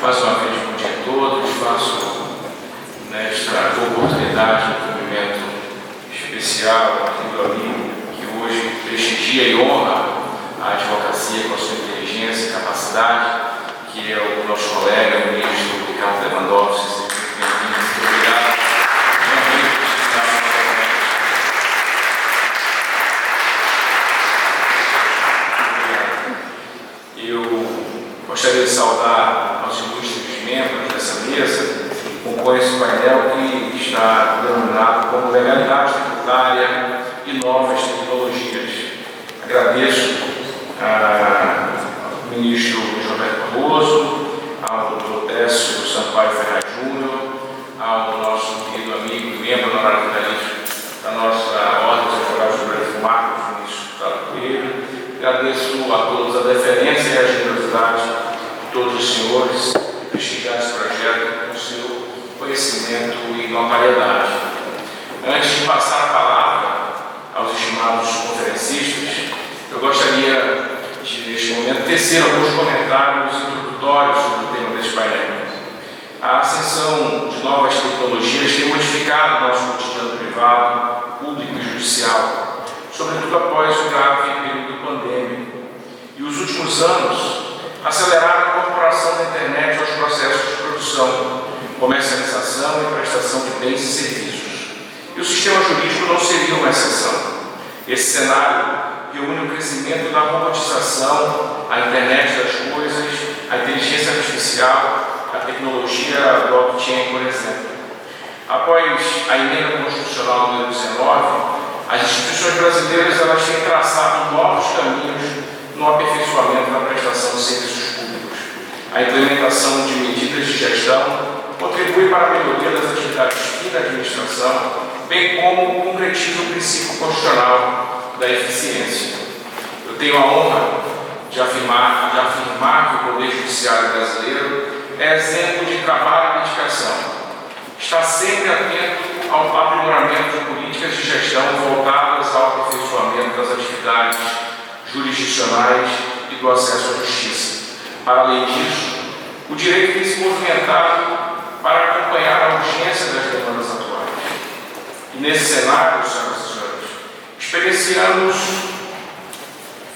Mais uma vez, bom dia a todos. Faço nesta oportunidade um cumprimento especial ao querido amigo que hoje prestigia e honra a advocacia com a sua inteligência e capacidade, que é o nosso colega, o ministro Ricardo Lewandowski. Seja muito bem-vindo, muito obrigado. Eu gostaria de saudar aos ilustres membros dessa mesa, que compõem esse painel que está denominado como Legalidade Tributária e Novas Tecnologias. Agradeço ao ministro Roberto Barroso, ao Dr. Décio Sampaio Ferraz Júnior, ao nosso querido amigo e membro honorário da nossa Ordem dos Advogados do Brasil, Marcos Vinícius Coelho. Agradeço a todos a deferência e a generosidade de todos os senhores que prestigiaram esse projeto com seu conhecimento e notariedade. Antes de passar a palavra aos estimados conferencistas, eu gostaria de, neste momento, tecer alguns comentários introdutórios sobre o tema deste painel. A ascensão de novas tecnologias tem modificado o nosso cotidiano privado, público e judicial, sobretudo após o grave período pandêmico. E os últimos anos aceleraram a incorporação da internet aos processos de produção, comercialização e prestação de bens e serviços. E o sistema jurídico não seria uma exceção. Esse cenário reúne o crescimento da robotização, a internet das coisas, a inteligência artificial, a tecnologia blockchain, por exemplo. Após a emenda constitucional número 19, as instituições brasileiras têm traçado novos caminhos no aperfeiçoamento da prestação de serviços públicos. A implementação de medidas de gestão contribui para a melhoria das atividades fim da administração, bem como concretiza o princípio constitucional da eficiência. Eu tenho a honra de afirmar que o Poder Judiciário brasileiro é exemplo de trabalho e dedicação. Está sempre atento ao aprimoramento de políticas de gestão voltadas ao aperfeiçoamento das atividades jurisdicionais e do acesso à justiça. Para além disso, o direito tem se movimentado para acompanhar a urgência das demandas atuais. E nesse cenário, senhoras e senhores, experienciamos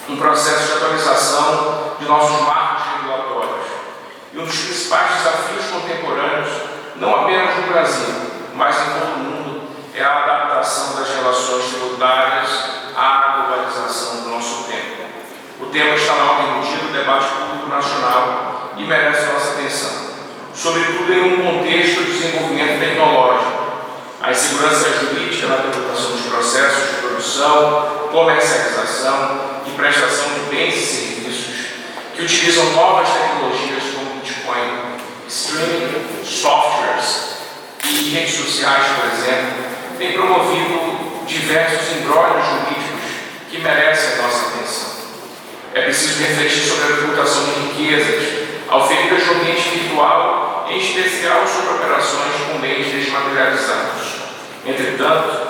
um processo de atualização de nossos marcos regulatórios. E um dos principais desafios contemporâneos, não apenas no Brasil, mas em todo o mundo, é a adaptação das relações tributárias à globalização do nosso tempo. O tema está na ordem do dia do debate público nacional e merece nossa atenção, sobretudo em um contexto de desenvolvimento tecnológico. A insegurança jurídica na tributação dos processos de produção, comercialização e prestação de bens e serviços que utilizam novas tecnologias como Bitcoin, streaming, softwares e redes sociais, por exemplo, tem promovido diversos embróglios jurídicos que merecem a nossa atenção. É preciso refletir sobre a tributação de riquezas, auferidas no ambiente virtual, em especial sobre operações com bens desmaterializados. Entretanto,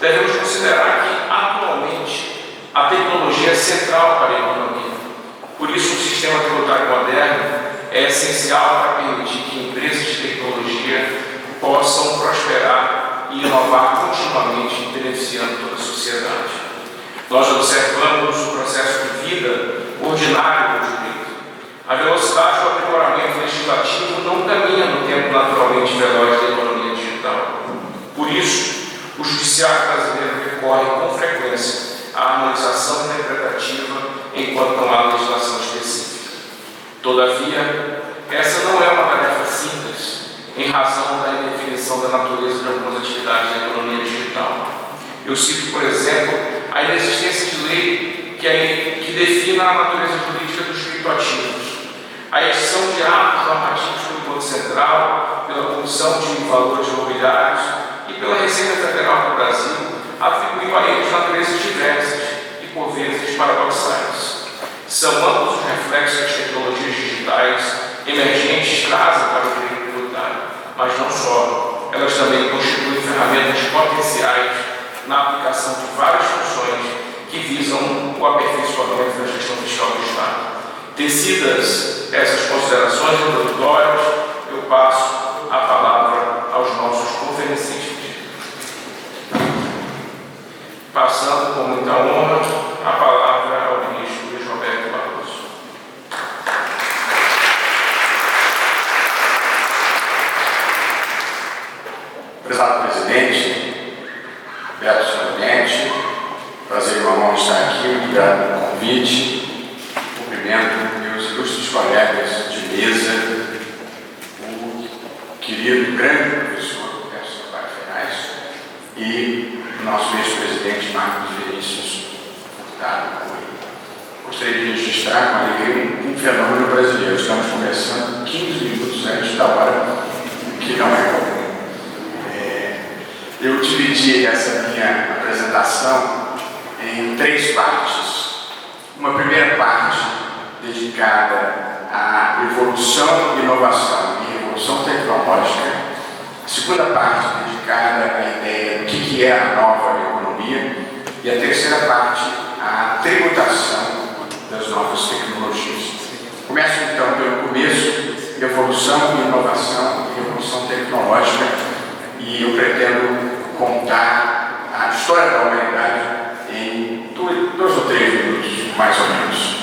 devemos considerar que, atualmente, a tecnologia é central para a economia. Por isso, um sistema tributário moderno é essencial para permitir que empresas de tecnologia possam prosperar e inovar continuamente, beneficiando toda a sociedade. Nós observamos o processo de vida ordinário do direito. A velocidade do aprimoramento legislativo não caminha no tempo naturalmente veloz da economia digital. Por isso, o judiciário brasileiro recorre com frequência à harmonização interpretativa enquanto não há legislação específica. Todavia, essa não é uma tarefa simples, em razão da indefinição da natureza de algumas atividades da economia digital. Eu cito, por exemplo, a inexistência de lei que defina a natureza jurídica dos criptoativos, a edição de atos normativos pelo Banco Central, pela Comissão de Valores Imobiliários e pela Receita Federal do Brasil, atribuindo a eles naturezas diversas e, por vezes, paradoxais. São amplos os reflexos que as tecnologias digitais emergentes trazem para o direito tributário, mas não só. Elas também constituem ferramentas potenciais na aplicação de várias funções que visam o aperfeiçoamento da gestão fiscal do Estado. Tecido Vencidas essas considerações introdutórias, eu passo a palavra aos nossos conferencistas. Passando com muita honra a palavra ao ministro Luiz Roberto Barroso. Prezado presidente, Beto Sanonete, prazer e uma honra estar aqui, obrigado pelo convite, cumprimento meus ilustres colegas de mesa, o querido grande professor Sampaio Ferraz e o nosso ex-presidente Marcos Vinícius Furtado. Gostaria de registrar com alegria um fenômeno brasileiro. Estamos conversando 15 minutos antes da hora, que não é comum. Eu dividi essa minha apresentação em 3 partes. Uma primeira parte dedicada à evolução, inovação e revolução tecnológica. A segunda parte dedicada à ideia do que é a nova economia. E a terceira parte à tributação das novas tecnologias. Começo então pelo começo, evolução, inovação e revolução tecnológica. E eu pretendo contar a história da humanidade em 2 ou 3 minutos, mais ou menos.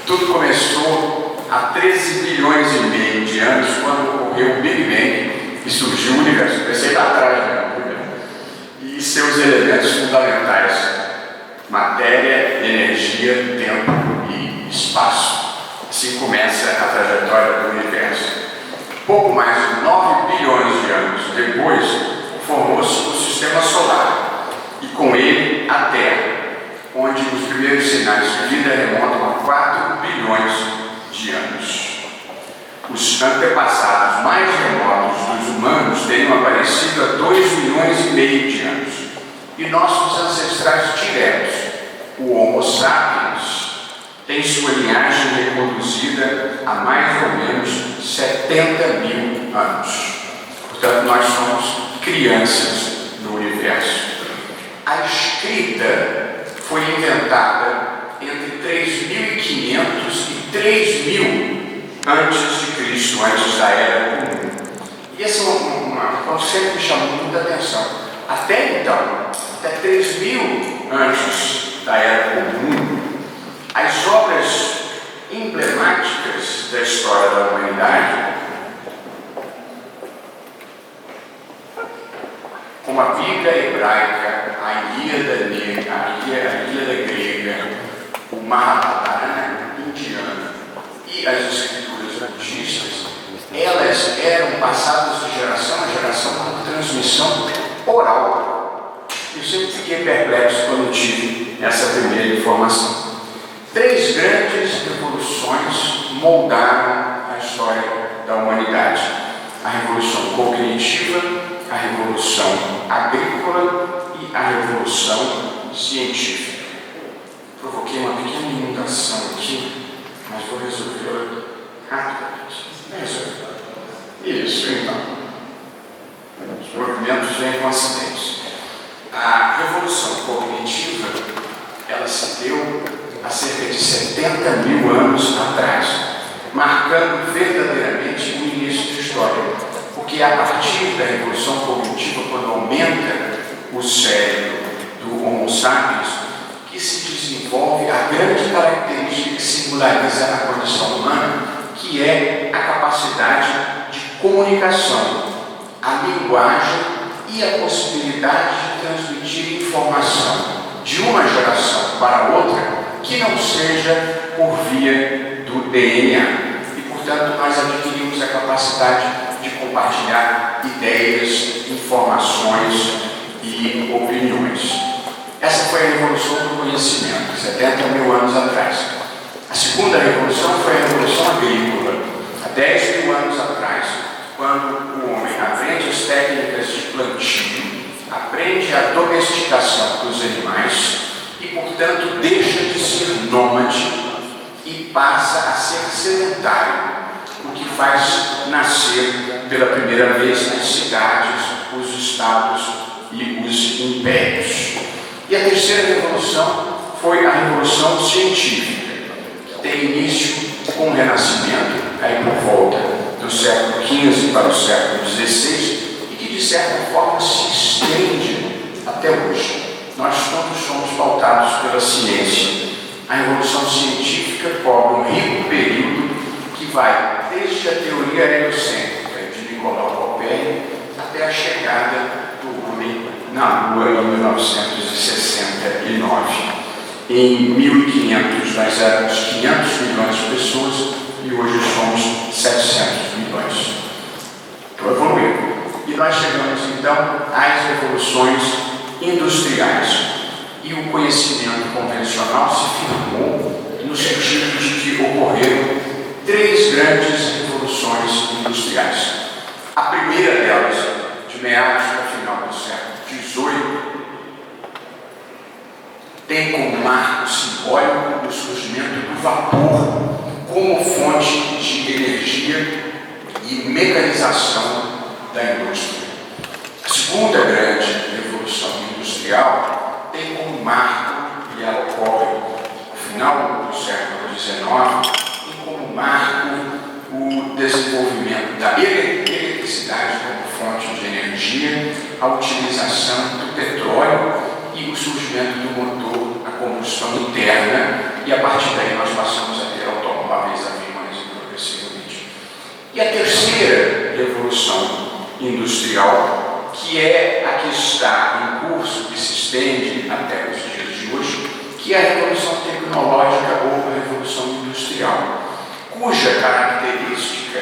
Tudo começou há 13 bilhões e meio de anos, quando ocorreu o Big Bang e surgiu o universo. Pensei lá atrás, né? E seus elementos fundamentais: matéria, energia, tempo e espaço. Assim começa a trajetória do universo. Pouco mais de 9 bilhões de anos depois, formou-se o Sistema Solar e com ele a Terra, onde os primeiros sinais de vida remontam a 4 bilhões de anos. Os antepassados mais remotos dos humanos teriam aparecido há 2 milhões e meio de anos. E nossos ancestrais diretos, o Homo sapiens, tem sua linhagem reconduzida a mais ou menos 70 mil anos. Portanto, nós somos crianças no universo. A escrita foi inventada entre 3.500 e 3.000 antes de Cristo, antes da Era Comum. E esse é um ponto que sempre me chamou muita atenção. Até então, até 3.000 antes da Era Comum, as obras emblemáticas da história da humanidade, como a Bíblia hebraica, a Ilíada grega, o Mahabharata indiano e as escrituras budistas, elas eram passadas de geração a geração por transmissão oral. Eu sempre fiquei perplexo quando tive essa primeira informação. 3 grandes revoluções moldaram a história da humanidade: a revolução cognitiva, a revolução agrícola e a revolução científica. Provoquei uma pequena inundação aqui, mas vou resolvê-la rapidamente. Isso, então. Os movimentos vêm com acidentes. A revolução cognitiva, ela se deu há cerca de 70 mil anos atrás, marcando verdadeiramente o início da história. Porque é a partir da revolução cognitiva, quando aumenta o cérebro do Homo sapiens, que se desenvolve a grande característica que singulariza a condição humana, que é a capacidade de comunicação, a linguagem e a possibilidade de transmitir informação de uma geração para outra que não seja por via do DNA. E, portanto, nós adquirimos a capacidade de compartilhar ideias, informações e opiniões. Essa foi a revolução do conhecimento, 70 mil anos atrás. A segunda revolução foi a revolução agrícola, há 10 mil anos atrás, quando o homem aprende as técnicas de plantio, aprende a domesticação dos animais e, portanto, deixa de ser nômade e passa a ser sedentário, o que faz nascer pela primeira vez nas cidades, os estados e os impérios. E a terceira revolução foi a revolução científica, que tem início com o Renascimento, aí por volta do século XV para o século XVI, e que de certa forma se estende até hoje. Nós todos somos pautados pela ciência. A Revolução Científica cobre um rico período que vai desde a teoria heliocêntrica de Nicolau Copérnico até a chegada do homem na Lua em 1969. Em 1500 nós éramos 500 milhões de pessoas e hoje somos 700 milhões. Então evoluiu. E nós chegamos então às revoluções industriais. E o conhecimento convencional se firmou no sentido de que ocorreram 3 grandes revoluções industriais. A primeira delas, de meados para o final do século XVIII, tem como marco simbólico o surgimento do vapor como fonte de energia e mecanização da indústria. A segunda grande revolução industrial tem como marco, e ela ocorre no final do século XIX, tem como marco o desenvolvimento da eletricidade como fonte de energia, a utilização do petróleo e o surgimento do motor a combustão interna, e a partir daí nós passamos a ter automóveis, aviões e progressivamente. E a terceira revolução industrial, que é a que está em curso, que se estende até os dias de hoje, que é a Revolução Tecnológica ou a Revolução Industrial, cuja característica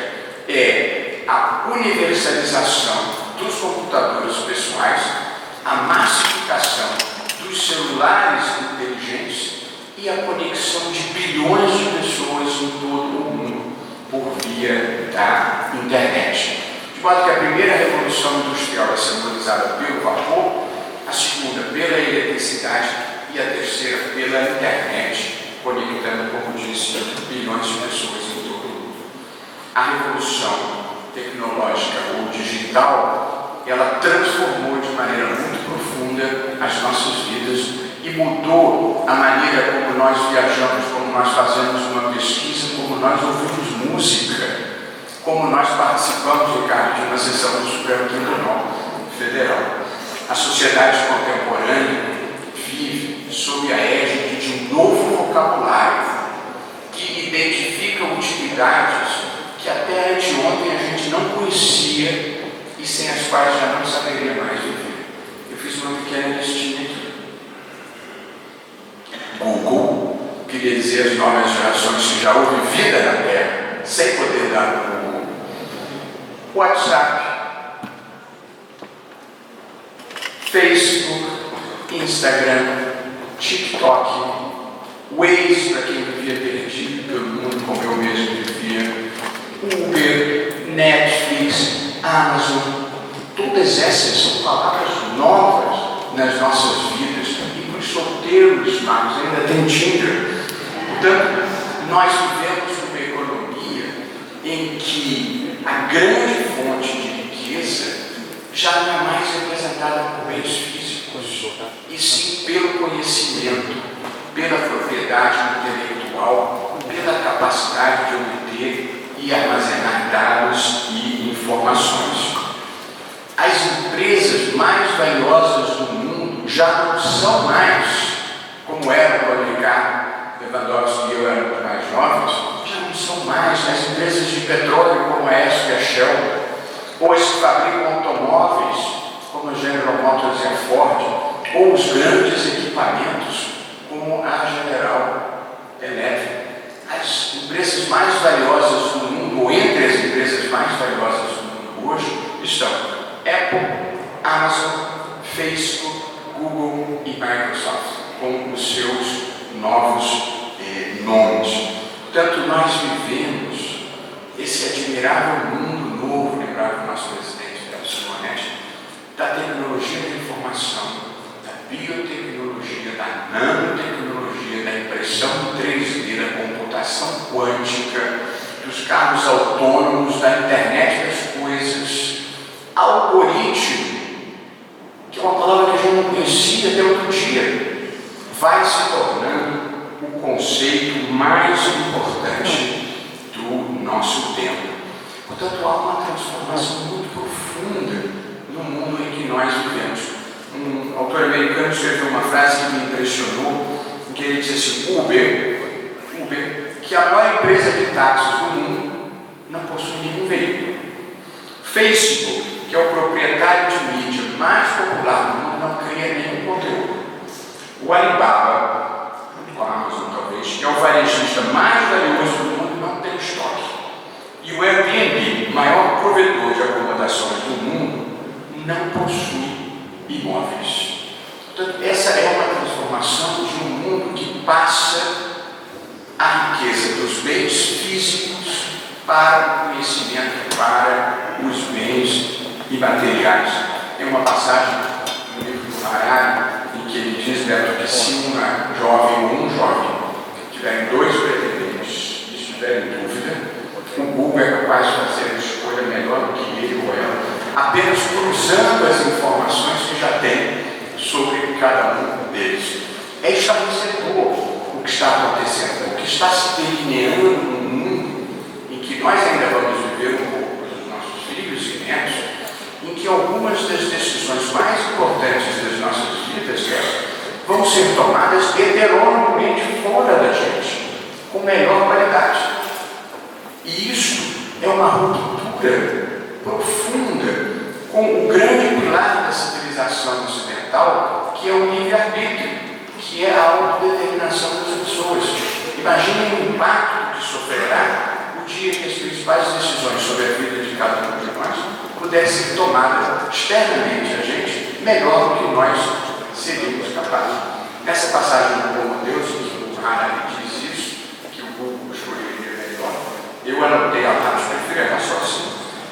é a universalização dos computadores pessoais, a massificação dos celulares inteligentes e a conexão de bilhões de pessoas em todo o mundo por via da internet. De modo que a primeira revolução industrial é simbolizada pelo vapor, a segunda pela eletricidade e a terceira pela internet, conectando, como disse, bilhões de pessoas em todo o mundo. A revolução tecnológica ou digital, ela transformou de maneira muito profunda as nossas vidas e mudou a maneira como nós viajamos, como nós fazemos uma pesquisa, como nós ouvimos música, como nós participamos, Ricardo, de uma sessão do Supremo Tribunal Federal. A sociedade contemporânea vive sob a égide de um novo vocabulário que identifica utilidades que até anteontem a gente não conhecia e sem as quais já não saberia mais viver. Eu fiz uma pequena listinha aqui. Google, queria dizer as novas gerações que já houve vida na Terra, sem poder dar o Google. WhatsApp, Facebook, Instagram, TikTok, Waze, para quem vivia perdido pelo mundo como eu mesmo vivia, Uber, Netflix, Amazon, todas essas são palavras novas nas nossas vidas, e para os solteiros, Marcos, ainda tem Tinder. Portanto, nós vivemos numa economia em que a grande fonte de riqueza já não é mais representada por bens físicos, e sim pelo conhecimento, pela propriedade intelectual, pela capacidade de obter e armazenar dados e informações. As empresas mais valiosas do mundo já não são mais, como eram quando Ricardo Lewandowski e eu éramos mais jovens, já não são mais as empresas de petróleo como a Exxon e a Shell, ou as que fabricam automóveis como a General Motors e a Ford, ou os grandes equipamentos como a General Electric. As empresas mais valiosas do mundo, ou entre as empresas mais valiosas do mundo hoje, estão Apple, Amazon, Facebook, Google e Microsoft, com os seus novos nomes. Portanto, nós vivemos esse admirável mundo novo, lembrava o nosso presidente Nelson Monetti, da tecnologia da informação, da biotecnologia, da nanotecnologia, da impressão 3D, da computação quântica, dos carros autônomos, da internet das coisas, algoritmo, que é uma palavra que a gente não conhecia até outro dia, vai se tornando o conceito mais importante Portanto, há uma transformação muito profunda no mundo em que nós vivemos. Um autor americano escreveu uma frase que me impressionou, em que ele disse assim: Uber, que é a maior empresa de táxis do mundo, não possui nenhum veículo. Facebook, que é o proprietário de mídia mais popular do mundo, não cria nenhum conteúdo. O Alibaba, junto com a Amazon talvez, que é o varejista mais valioso do mundo, não tem estoque. E o Airbnb, maior provedor de acomodações do mundo, não possui imóveis. Portanto, essa é uma transformação de um mundo que passa a riqueza dos bens físicos para o conhecimento, para os bens imateriais. Tem uma passagem no livro do Harari em que ele diz, Beto, que se uma jovem ou um jovem tiverem dois pretendentes e estiverem em dúvida, o Google é capaz de fazer a escolha melhor do que ele ou ela, apenas cruzando as informações que já tem sobre cada um deles. É establecedor o que está acontecendo, o que está se delineando no mundo em que nós ainda vamos viver um pouco dos nossos filhos e netos, em que algumas das decisões mais importantes das nossas vidas vão ser tomadas heteronomamente fora da gente, com melhor qualidade. E isso é uma ruptura profunda com o grande pilar da civilização ocidental, que é o livre-arbítrio, que é a autodeterminação das pessoas. Imaginem o impacto que sofrerá o dia que as principais decisões sobre a vida de cada um de nós pudessem ser tomadas externamente a gente, melhor do que nós seríamos capazes. Nessa passagem do Bom Deus, que o Harari diz isso, que o Google escolheria melhor, eu anotei a parte, prefiro errar só assim,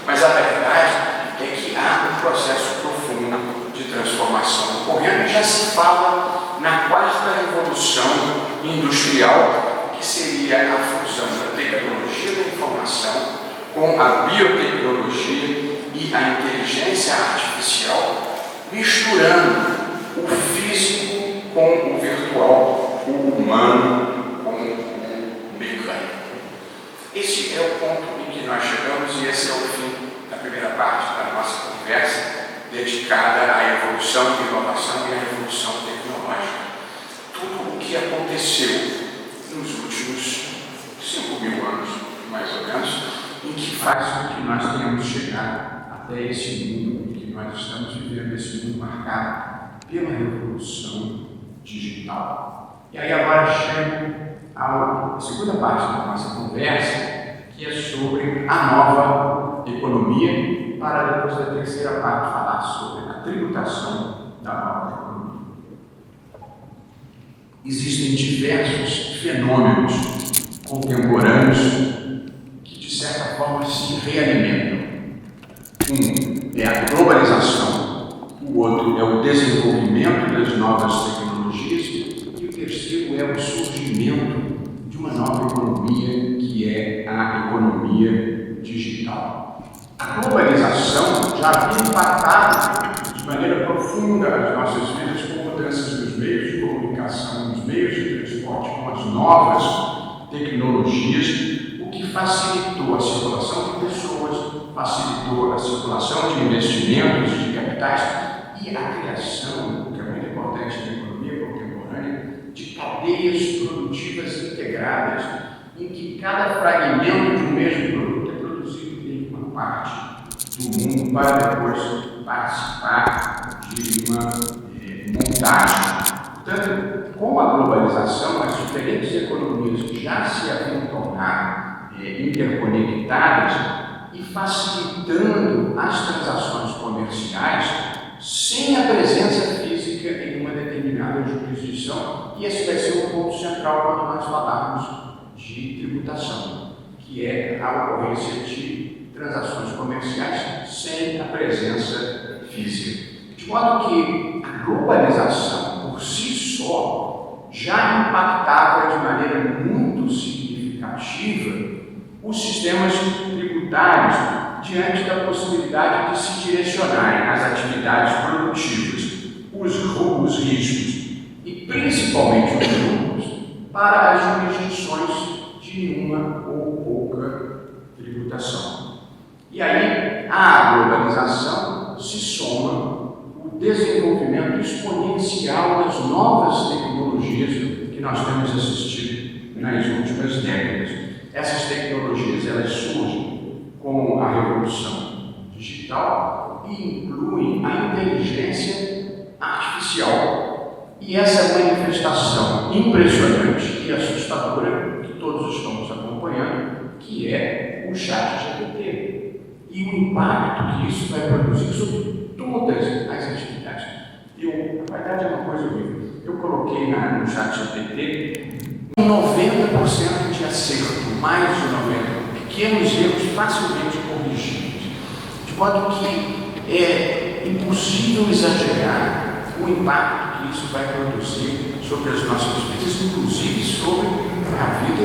mas a verdade é que há um processo profundo de transformação ocorrendo e já se fala na quarta revolução industrial, que seria a fusão da tecnologia da informação com a biotecnologia e a inteligência artificial, misturando o físico com o virtual, o humano com o mecânico. Esse é o ponto em que nós chegamos e esse é o fim da primeira parte da nossa conversa, dedicada à evolução e inovação e à revolução tecnológica. Tudo o que aconteceu nos últimos 5.000 anos, mais ou menos, em que faz com que nós tenhamos chegado até esse mundo em que nós estamos vivendo, esse mundo marcado pela revolução digital. E aí agora chego à segunda parte da nossa conversa, que é sobre a nova economia, para depois da terceira parte falar sobre a tributação da nova economia. Existem diversos fenômenos contemporâneos que, de certa forma, se realimentam. Um é a globalização, o outro é o desenvolvimento das novas tecnologias e o terceiro é o surgimento de uma nova economia, que é a economia digital. A globalização já havia impactado de maneira profunda as nossas vidas com mudanças nos meios de comunicação, nos meios de transporte, com as novas tecnologias, o que facilitou a circulação de pessoas, facilitou a circulação de investimentos, de capitais e a criação, o que é muito importante na economia contemporânea, de cadeias produtivas integradas, em que cada fragmento de um mesmo produto é produzido em uma parte do mundo para depois participar de uma montagem. Portanto, com a globalização, as diferentes economias já se haviam tornado interconectadas e facilitando as transações comerciais sem a presença física em uma determinada jurisdição. E esse vai ser o ponto central quando nós falarmos de tributação, que é a ocorrência de transações comerciais sem a presença física. De modo que a globalização, por si só, já impactava de maneira muito significativa os sistemas tributários diante da possibilidade de se direcionarem as atividades produtivas, os riscos e principalmente os lucros para as jurisdições de uma ou pouca tributação. virtualização se soma o desenvolvimento exponencial das novas tecnologias que nós temos assistido nas últimas décadas. Essas tecnologias elas surgem com a revolução digital e incluem a inteligência artificial. E essa manifestação impressionante e assustadora que todos estamos acompanhando, que é o ChatGPT, e o impacto que isso vai produzir sobre todas as atividades. Na verdade, é uma coisa horrível. Eu coloquei no ChatGPT 90% de acerto, mais de 90%, pequenos erros facilmente corrigíveis, de modo que é impossível exagerar o impacto que isso vai produzir sobre as nossas vidas, inclusive sobre a vida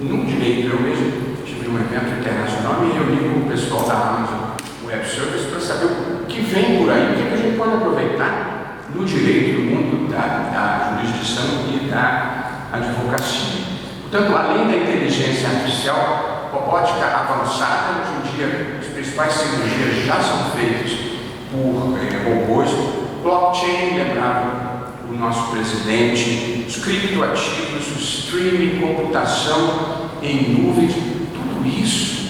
no direito. Eu mesmo tive um evento internacional e me reuni com o pessoal da Amazon Web Services para saber o que vem por aí, o que a gente pode aproveitar no direito, no mundo da jurisdição e da advocacia. Portanto, além da inteligência artificial, robótica avançada, hoje em dia as principais cirurgias já são feitas por robôs, blockchain, lembrava o nosso presidente, os criptoativos, o streaming, computação em nuvens, tudo isso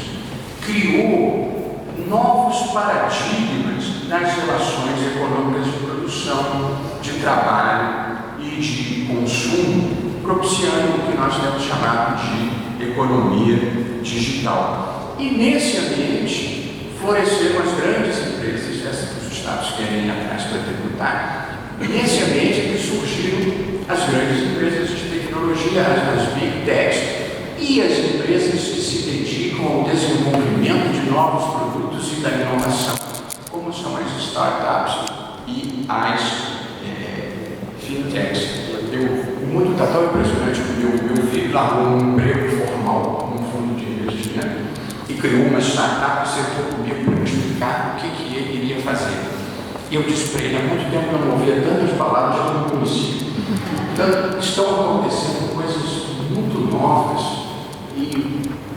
criou novos paradigmas nas relações econômicas de produção, de trabalho e de consumo, propiciando o que nós temos chamado de economia digital. E nesse ambiente floresceram as grandes empresas, essas que os Estados querem ir atrás para tributar. E nesse ambiente é que surgiram as grandes empresas de tecnologia, as Big Techs, e as empresas que se dedicam ao desenvolvimento de novos produtos e da inovação, como são as startups e as fintechs. O mundo está tão impressionante que meu filho largou um emprego formal num fundo de investimento e criou uma startup e sentou comigo para me explicar o que ele iria fazer. E eu disse para ele, há muito tempo eu não ouvia tantas palavras que eu não conhecia. Portanto, estão acontecendo coisas muito novas. E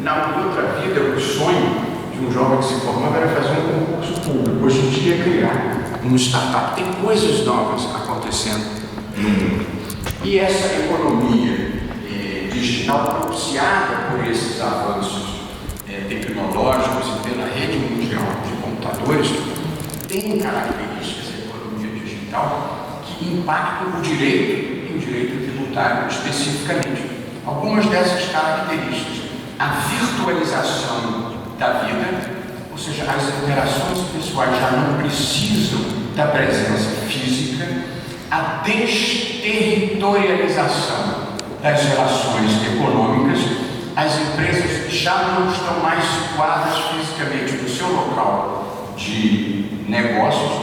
na outra vida, o sonho de um jovem que se formava era fazer um concurso público. Hoje em dia é criar uma startup. Tem coisas novas acontecendo no mundo. E essa economia digital propiciada por esses avanços tecnológicos e pela rede mundial de computadores tem características da economia digital que impactam o direito e o direito tributário especificamente. Algumas dessas características, a virtualização da vida, ou seja, as interações pessoais já não precisam da presença física, a desterritorialização das relações econômicas, as empresas já não estão mais situadas fisicamente no seu local de negócios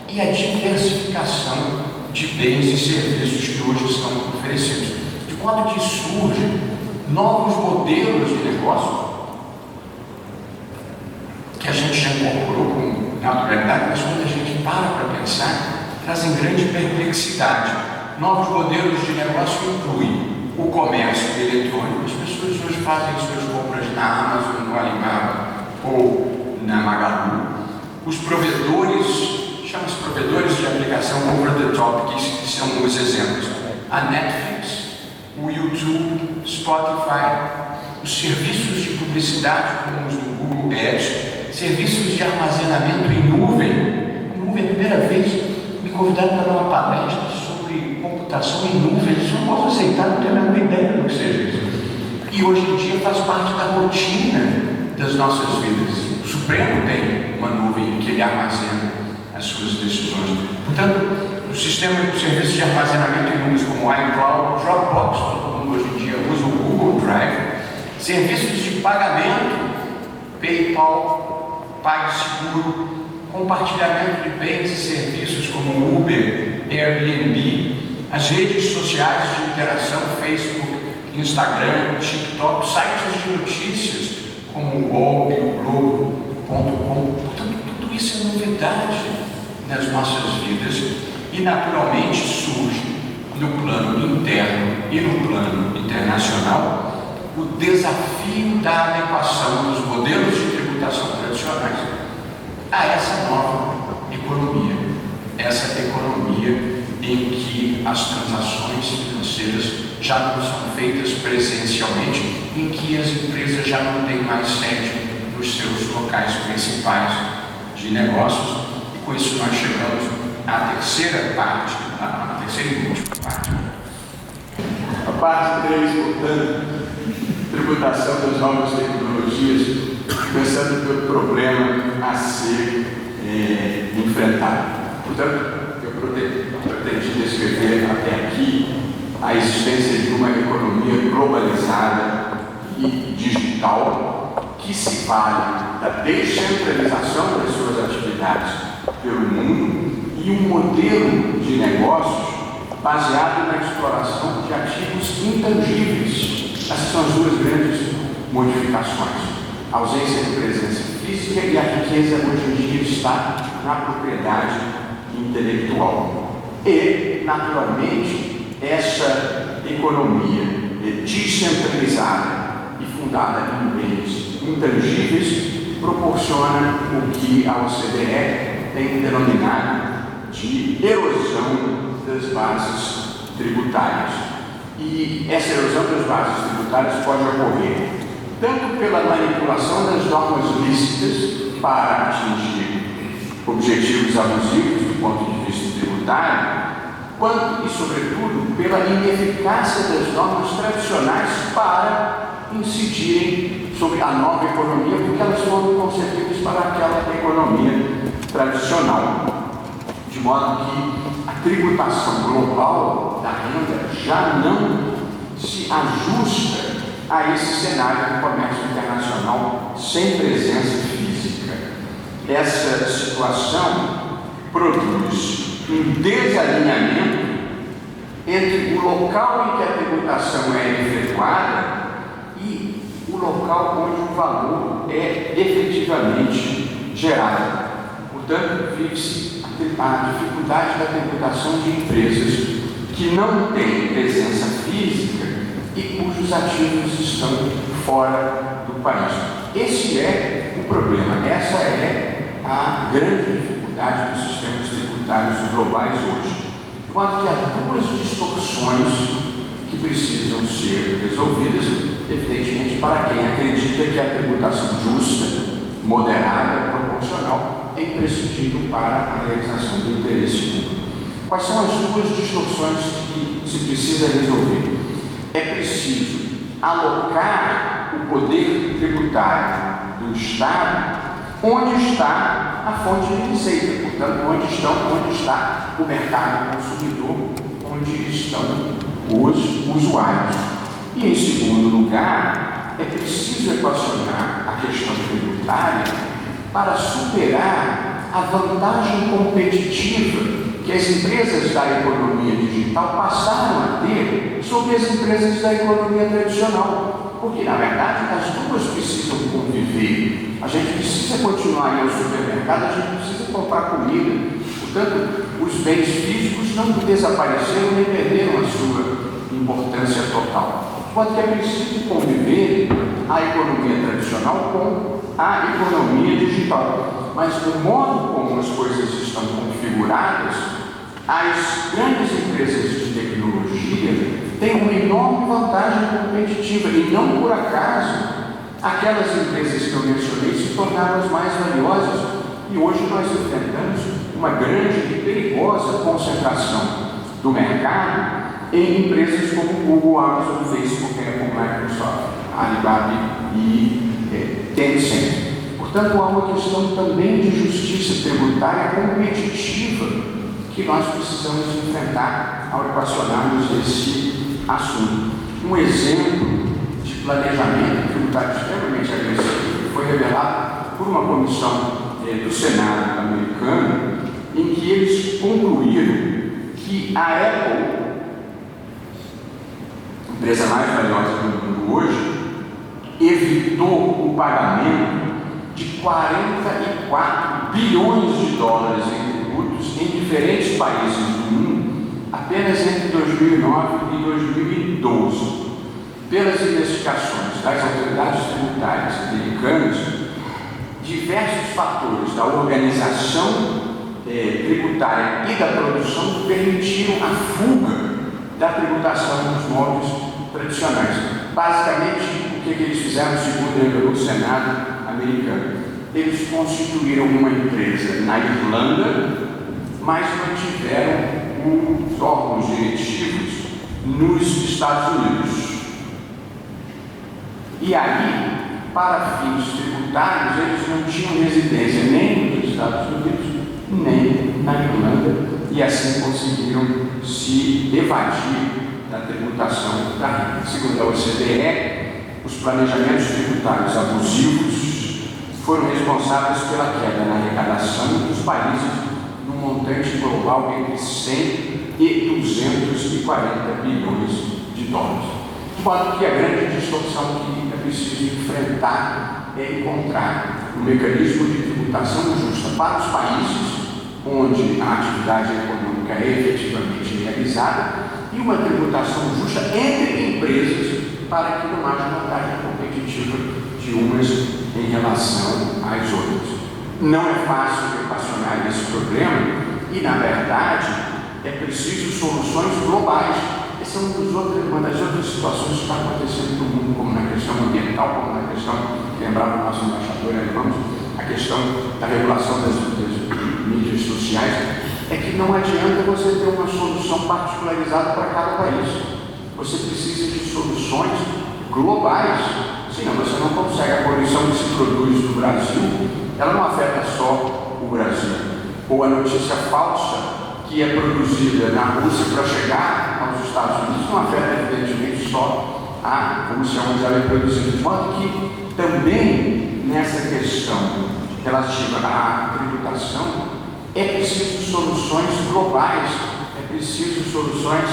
e a diversificação de bens e serviços que hoje são oferecidos. De modo que surgem novos modelos de negócio que a gente já incorporou com naturalidade, mas quando a gente para pensar, trazem grande perplexidade. Novos modelos de negócio incluem o comércio eletrônico. As pessoas hoje fazem suas compras na Amazon, no Alibaba ou na Magalu. Os provedores, chama-se provedores de aplicação over the top, que são os exemplos. A Netflix, o YouTube, Spotify, os serviços de publicidade como os do Google Ads, serviços de armazenamento em nuvem. A primeira vez me convidaram para dar uma palestra sobre computação em nuvem. Eu não posso aceitar, não tenho a menor ideia do que seja isso. E hoje em dia faz parte da rotina das nossas vidas. O Supremo tem uma nuvem que ele armazena as suas decisões. Portanto, o sistema de serviços de armazenamento em nuvens como o iCloud, o Dropbox, todo mundo hoje em dia usa o Google Drive, serviços de pagamento, PayPal, PagSeguro, compartilhamento de bens e serviços como Uber, Airbnb, as redes sociais de interação, Facebook, Instagram, TikTok, sites de notícias como o UOL e o Globo.com. Portanto, tudo isso é novidade nas nossas vidas e naturalmente surge no plano interno e no plano internacional o desafio da adequação dos modelos de tributação tradicionais a essa nova economia. Essa economia em que as transações financeiras já não são feitas presencialmente, em que as empresas já não têm mais sede nos seus locais principais de negócios. E com isso nós chegamos à terceira parte, a terceira e última parte. A parte 3, portanto, tributação das novas tecnologias, começando pelo problema a ser enfrentado. Portanto, eu pretendi descrever até aqui a existência de uma economia globalizada e digital que se vale da descentralização das suas atividades pelo mundo e um modelo de negócios baseado na exploração de ativos intangíveis. Essas são as duas grandes modificações. A ausência de presença física e a riqueza hoje em dia está na propriedade intelectual. E, naturalmente, essa economia descentralizada e fundada em bens intangíveis proporciona o que a OCDE tem denominado de erosão das bases tributárias. E essa erosão das bases tributárias pode ocorrer tanto pela manipulação das normas lícitas para atingir objetivos abusivos do ponto de vista tributário, quanto e, sobretudo, pela ineficácia das normas tradicionais para incidirem sobre a nova economia, porque elas foram concebidas para aquela economia tradicional. De modo que a tributação global da renda já não se ajusta a esse cenário do comércio internacional sem presença física. Essa situação produz um desalinhamento entre o local em que a tributação é efetuada e o local onde o valor é efetivamente gerado. Portanto, vive-se a dificuldade da tributação de empresas que não têm presença física e cujos ativos estão fora do país. Esse é o problema, essa é a grande dificuldade dos sistemas tributários globais hoje. De modo que há duas distorções que precisam ser resolvidas, evidentemente, para quem acredita que a tributação justa, moderada, proporcional, é imprescindível para a realização do interesse público. Quais são as duas distorções que se precisa resolver? É preciso alocar o poder tributário do Estado onde está a fonte de receita, portanto, onde está o mercado consumidor, onde estão os usuários. E, em segundo lugar, é preciso equacionar a questão tributária para superar a vantagem competitiva que as empresas da economia digital passaram a ter sobre as empresas da economia tradicional. Porque, na verdade, as duas precisam conviver. A gente precisa continuar ir ao supermercado, a gente precisa comprar comida. Portanto, os bens físicos não desapareceram nem perderam a sua importância total. De modo que é preciso conviver a economia tradicional com a economia digital. Mas, do modo como as coisas estão configuradas, as grandes empresas de tecnologia têm uma enorme vantagem competitiva e, não por acaso, aquelas empresas que eu mencionei se tornaram as mais valiosas e hoje nós enfrentamos uma grande e perigosa concentração do mercado em empresas como Google, Amazon, Facebook, Apple, Microsoft, Alibaba e Tencent. Portanto, há uma questão também de justiça tributária competitiva que nós precisamos enfrentar ao equacionarmos esse assunto. Um exemplo de planejamento tributário extremamente agressivo foi revelado por uma comissão do Senado americano, em que eles concluíram que a Apple, a empresa mais valiosa do mundo hoje, evitou o pagamento de 44 bilhões de dólares em tributos em diferentes países do mundo apenas entre 2009 e 2012. Pelas investigações das autoridades tributárias americanas, diversos fatores da organização tributária e da produção permitiram a fuga da tributação dos moldes tradicionais. Basicamente, o que eles fizeram, segundo o Senado americano? Eles constituíram uma empresa na Irlanda, mas mantiveram os órgãos diretivos nos Estados Unidos. E aí, para fins tributários, eles não tinham residência nem nos Estados Unidos, nem na Irlanda, e assim conseguiram se evadir da tributação da renda. Segundo a OCDE, os planejamentos tributários abusivos foram responsáveis pela queda na arrecadação dos países num montante global entre 100 e 240 bilhões de dólares. De modo que a grande distorção que é preciso enfrentar é encontrar um mecanismo de tributação justa para os países onde a atividade econômica é efetivamente realizada e uma tributação justa entre empresas para que não haja vantagem competitiva de umas em relação às outras. Não é fácil equacionar esse problema e, na verdade, é preciso soluções globais. Essa é uma das outras situações que está acontecendo no mundo, como na questão ambiental, como na questão, que lembrava o nosso embaixador alemão, a questão da regulação das mídias sociais, é que não adianta você ter uma solução particularizada para cada país. Você precisa de soluções globais, senão você não consegue. A poluição que se produz no Brasil, ela não afeta só o Brasil. Ou a notícia falsa que é produzida na Rússia para chegar aos Estados Unidos não afeta, evidentemente, só a Rússia, onde ela é produzida. De modo que também nessa questão relativa à tributação é preciso soluções globais, é preciso soluções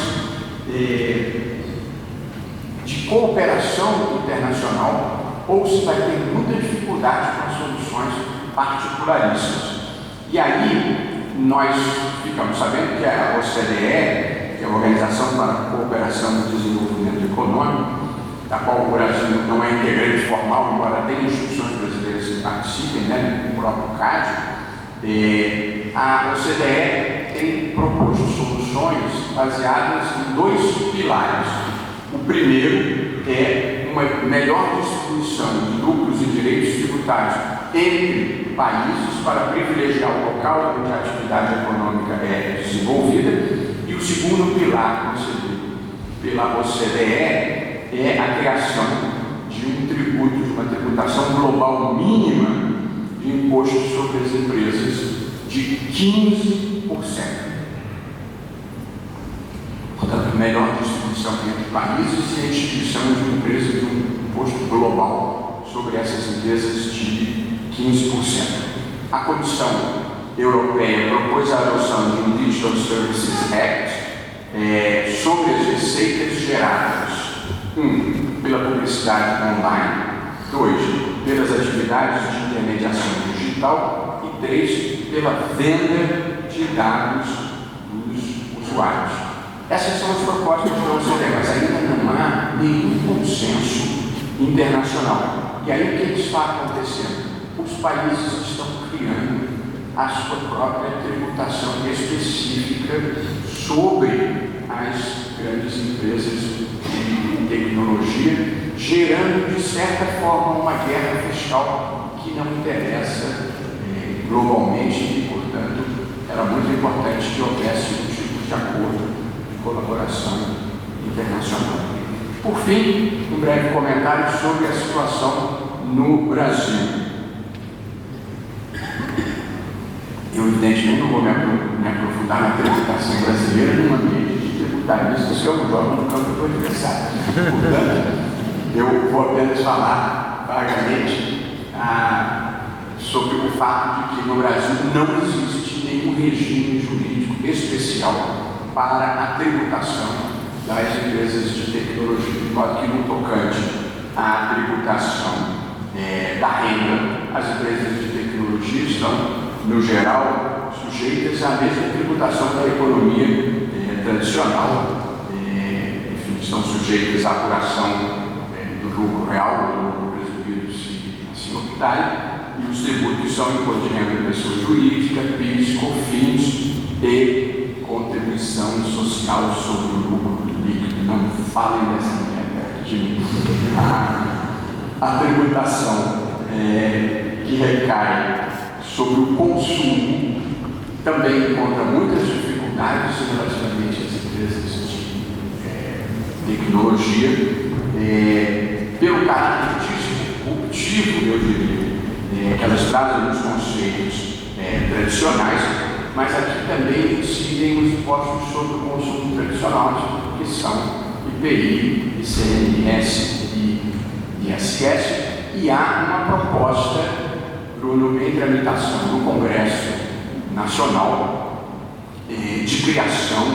de cooperação internacional, ou se vai ter muita dificuldade com as soluções particularistas. E aí nós ficamos sabendo que a OCDE, que é a Organização para a Cooperação e Desenvolvimento Econômico, da qual o Brasil não é integrante formal, embora tenha instituições brasileiras que participem, né, no próprio CAD, a OCDE tem proposto soluções baseadas em dois pilares. O primeiro é uma melhor distribuição de lucros e direitos tributários entre países para privilegiar o local onde a atividade econômica é desenvolvida. E o segundo pilar concedido pela OCDE é a criação de um tributo, de uma tributação global mínima de imposto sobre as empresas de 15%. Portanto, melhor distribuição entre países e a instituição de empresas de um imposto global sobre essas empresas de 15%. A Comissão Europeia propôs a adoção de um Digital Services Act sobre as receitas geradas, 1. pela publicidade online, 2. pelas atividades de intermediação digital e 3. pela venda de dados dos usuários. Essas são as propostas da OCDE, mas ainda não há nenhum consenso internacional. E aí o que está acontecendo? Os países estão criando a sua própria tributação específica sobre as grandes empresas de tecnologia, gerando, de certa forma, uma guerra fiscal que não interessa globalmente e, portanto, era muito importante que houvesse um tipo de acordo de colaboração internacional. Por fim, um breve comentário sobre a situação no Brasil. Eu, evidentemente, não vou me aprofundar na tributação brasileira num ambiente de tributaristas que eu não jogo no campo do adversário. Portanto, eu vou apenas falar vagamente sobre o fato de que no Brasil não existe nenhum regime jurídico especial para a tributação das empresas de tecnologia, de modo que no tocante à tributação da renda, as empresas de tecnologia estão, no geral, sujeitas à mesma tributação da economia tradicional, enfim, estão sujeitas à apuração do lucro real, do lucro presumido se optarem, e os tributos que são imposto de renda da pessoa jurídica, PIS, COFINS e contribuição social sobre o lucro líquido. Não falem dessa merda de mim. A tributação que recai sobre o consumo também encontra muitas dificuldades relativamente às empresas de tecnologia, pelo caráter disruptivo, eu diria, que elas trazem os conceitos tradicionais, mas aqui também incidem os impostos sobre o consumo tradicional, que são IPI, ICMS e ISS, e há uma proposta, Bruno, em tramitação no Congresso Nacional de criação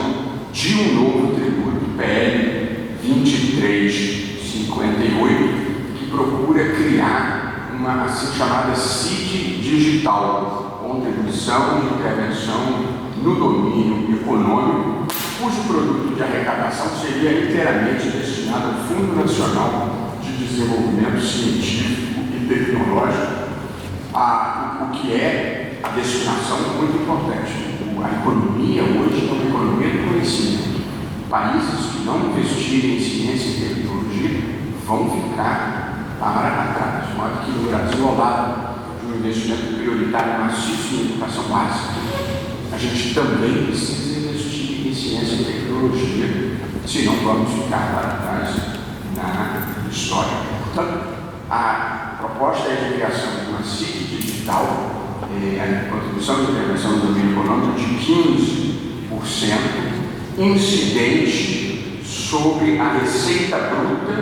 de um novo tributo, PL 2358, que procura criar uma assim chamada CID digital, contribuição de intervenção no domínio econômico, cujo produto de arrecadação seria inteiramente destinado ao Fundo Nacional de Desenvolvimento Científico e Tecnológico, o que é a destinação muito importante. A economia hoje é uma economia do conhecimento. Países que não investirem em ciência e tecnologia vão ficar para trás. De modo que no Brasil, ao lado de um investimento prioritário maciço em educação básica, a gente também precisa investir em ciência e tecnologia, senão vamos ficar para trás na história. Portanto, a proposta é de criação de uma CID digital, a contribuição de intervenção no domínio econômico de 15%, incidente sobre a receita bruta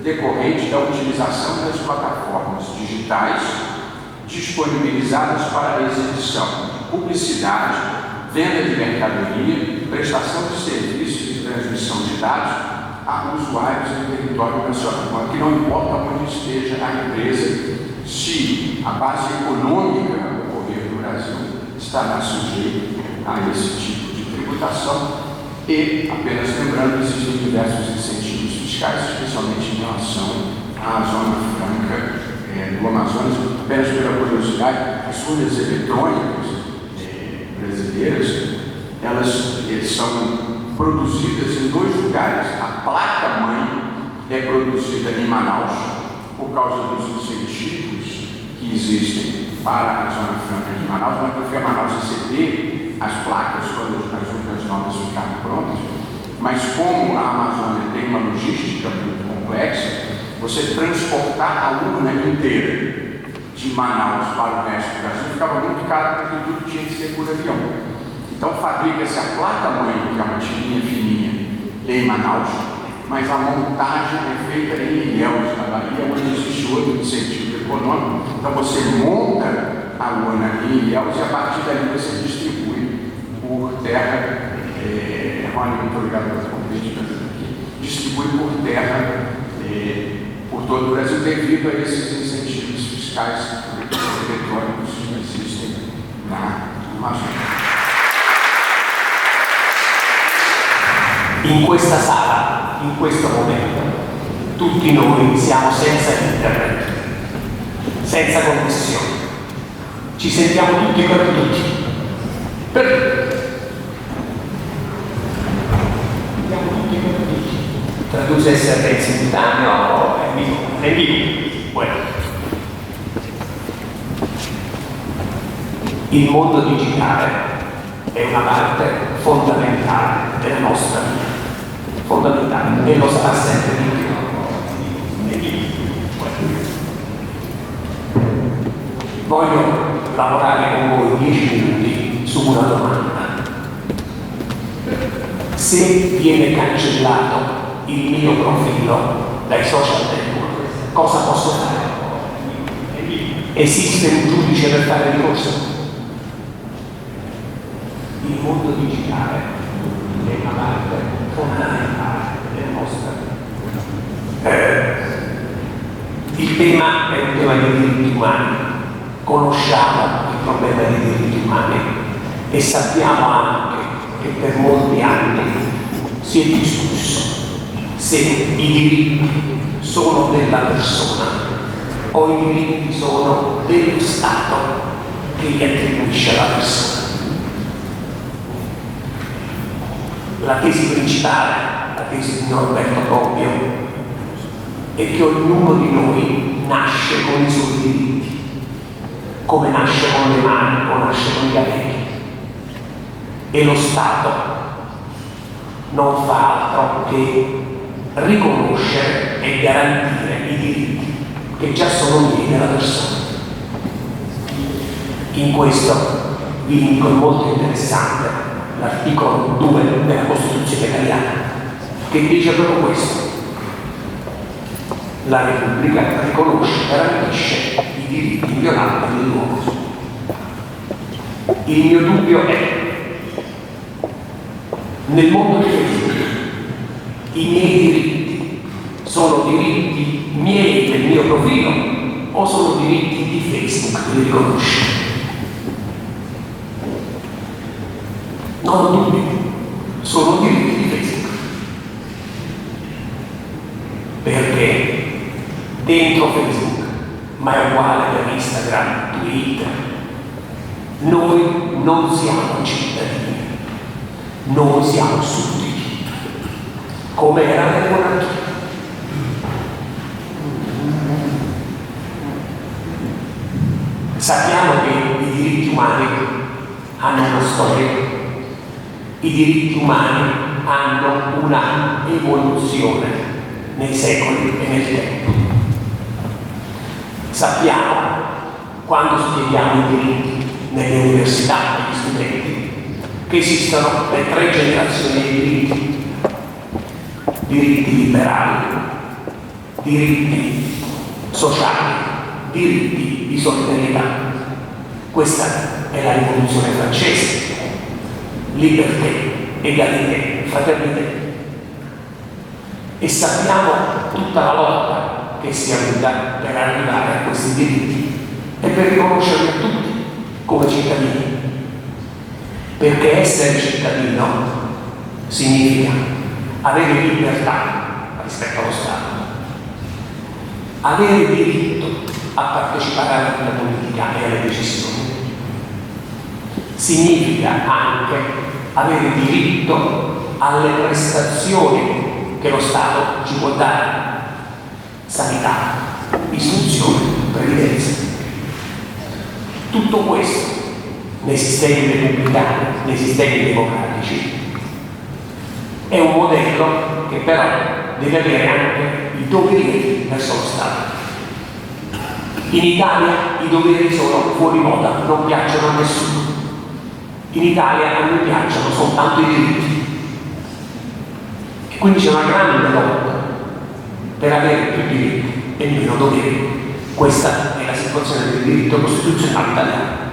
decorrente da utilização das plataformas digitais disponibilizadas para a exibição de publicidade, venda de mercadoria, prestação de serviços e transmissão de dados a usuários no território nacional. Aqui não importa onde esteja a empresa, se a base econômica do governo do Brasil estará sujeita a esse tipo de tributação. E, apenas lembrando, existem diversos incentivos fiscais, especialmente em relação à Zona Franca do Amazonas. Apenas pela curiosidade, as urnas eletrônicas brasileiras, elas são produzidas em 2 lugares. A placa-mãe é produzida em Manaus, por causa dos incentivos que existem para a Zona Franca de Manaus, mas porque Manaus receber as placas quando as urnas novas ficarem prontas. Mas como a Amazônia tem uma logística muito complexa, você transportar a urna inteira de Manaus para o resto do Brasil ficava muito caro, porque tudo tinha que ser por avião. Então fabrica-se a placa-mãe, que é uma tirinha fininha, em Manaus, mas a montagem é feita em Ilhéus, na Bahia, onde existe outro incentivo econômico. Então você monta a urna em Ilhéus e a partir dali você distribui por terra, muito obrigado pelo convite, distribui por terra por todo o Brasil, devido a esses incentivos fiscais eletrônicos que existem na Amazônia. In questa sala, in questo momento, tutti noi siamo senza internet, senza connessione. Ci sentiamo tutti perduti. Siamo tutti perduti. Traduce essere in simultaneo en vivo. Bueno. Il mondo digitale è una parte fondamentale della nostra vita. Fondamentale, e lo sarà sempre di più. Voglio lavorare con voi 10 minuti su una domanda. Se viene cancellato il mio profilo dai social network, cosa posso fare? Esiste un giudice per fare ricorso? Il mondo digitale è una parte fondamentale della nostra vita. Il tema è un tema di diritti umani. Conosciamo il problema dei diritti umani e sappiamo anche che per molti anni si è discusso se i diritti sono della persona o i diritti sono dello Stato. che gli attribuisce alla persona. La tesi principale, la tesi di Norberto Bobbio, è che ognuno di noi nasce con i suoi diritti, come nasce con le mani o nasce con i capelli. E lo Stato non fa altro che riconoscere e garantire i diritti che già sono miei della persona. In questo vi indico molto interessante l'articolo 2 della Costituzione italiana, che dice proprio questo: la Repubblica riconosce e garantisce i diritti inviolabili dell'uomo. Il mio dubbio è: nel mondo di Facebook i miei diritti sono diritti miei del mio profilo o sono diritti di Facebook che li riconosce? Non ho dubbi, sono diritti di Facebook, perché dentro Facebook, ma è uguale per Instagram, Twitter, noi non siamo cittadini, noi siamo sudditi, come era nella monarchia. Sappiamo che i diritti umani hanno una storia. I diritti umani hanno una evoluzione nei secoli e nel tempo. Sappiamo, quando spieghiamo i diritti nelle università degli studenti, che esistono le 3 generazioni di diritti: diritti liberali, diritti sociali, diritti di solidarietà. Questa è la rivoluzione francese: liberté, egalité, fraternità. E sappiamo tutta la lotta che si è avuta per arrivare a questi diritti e per riconoscerli a tutti come cittadini. Perché essere cittadino significa avere libertà rispetto allo Stato, avere diritto a partecipare alla vita politica e alle decisioni. Significa anche avere diritto alle prestazioni che lo Stato ci può dare: sanità, istruzione, previdenza. Tutto questo nei sistemi repubblicani, nei sistemi democratici, è un modello che però deve avere anche i doveri verso lo Stato. In Italia i doveri sono fuori moda, non piacciono a nessuno. In Italia a noi piacciono soltanto i diritti. E quindi c'è una grande lotta per avere più diritti e meno doveri. Questa è la situazione del diritto costituzionale italiano.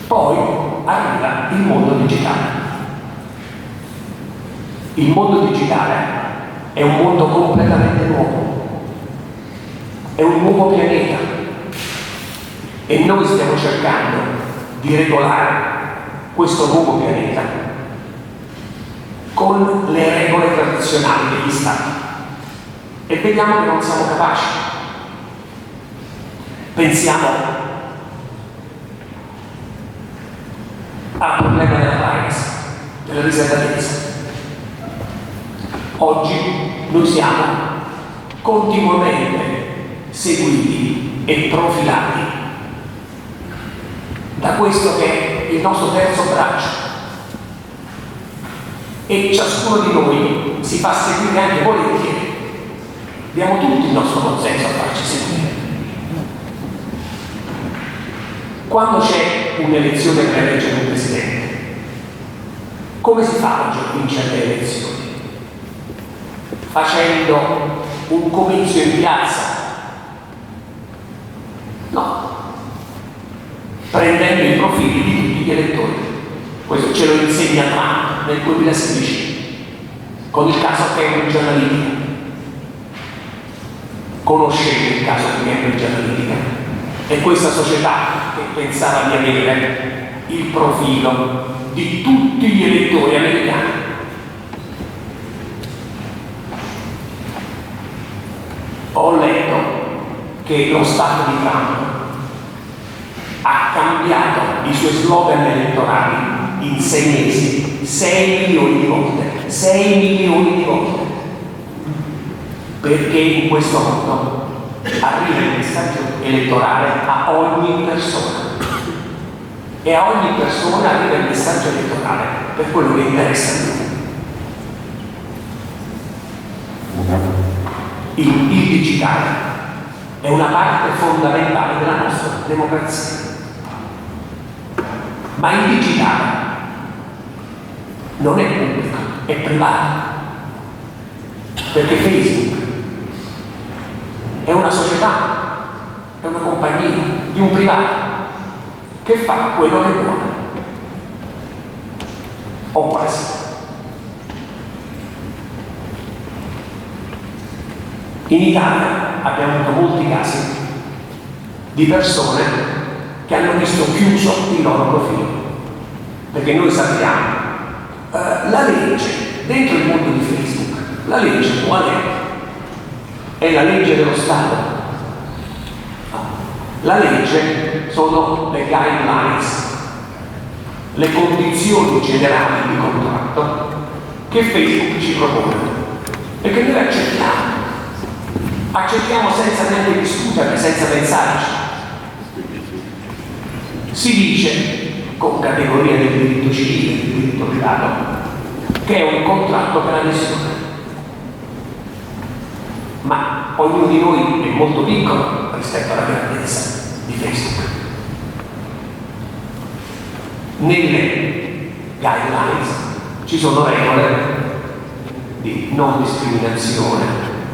Poi arriva il mondo digitale. Il mondo digitale è un mondo completamente nuovo, è un nuovo pianeta e noi stiamo cercando di regolare questo nuovo pianeta con le regole tradizionali degli Stati e vediamo che non siamo capaci. Pensiamo al problema della privacy, della riservatezza. Oggi noi siamo continuamente seguiti e profilati da questo che è il nostro terzo braccio e ciascuno di noi si fa seguire anche volentieri. Diamo tutti il nostro consenso a farci seguire. Quando c'è un'elezione per eleggere un presidente, come si fa oggi a vincere le elezioni? Facendo un comizio in piazza? No. Prendendo i profili di tutti gli elettori. Questo ce lo insegna Trump nel 2016 con il caso Cambridge Analytica. Conoscete il caso di Cambridge Analytica? È questa società che pensava di avere il profilo di tutti gli elettori americani. Ho letto che lo Stato di Trump ha cambiato i suoi slogan elettorali in 6 mesi 6 milioni di volte, 6 milioni di volte, perché in questo modo arriva il messaggio elettorale a ogni persona e a ogni persona arriva il messaggio elettorale per quello che interessa a lui. Il digitale è una parte fondamentale della nostra democrazia, ma il digitale non è pubblico, è privato, perché Facebook è una società, è una compagnia di un privato che fa quello che vuole, o quasi. In Italia abbiamo avuto molti casi di persone che hanno visto chiuso il loro profilo, perché noi sappiamo la legge dentro il mondo di Facebook, la legge qual è? È la legge dello Stato. La legge sono le guidelines, le condizioni generali di contratto che Facebook ci propone e che noi accettiamo senza neanche discutere, senza pensarci. Si dice, con categoria del diritto civile e del diritto privato, che è un contratto per adesione. Ma ognuno di noi è molto piccolo rispetto alla grandezza di Facebook. Nelle guidelines ci sono regole di non discriminazione,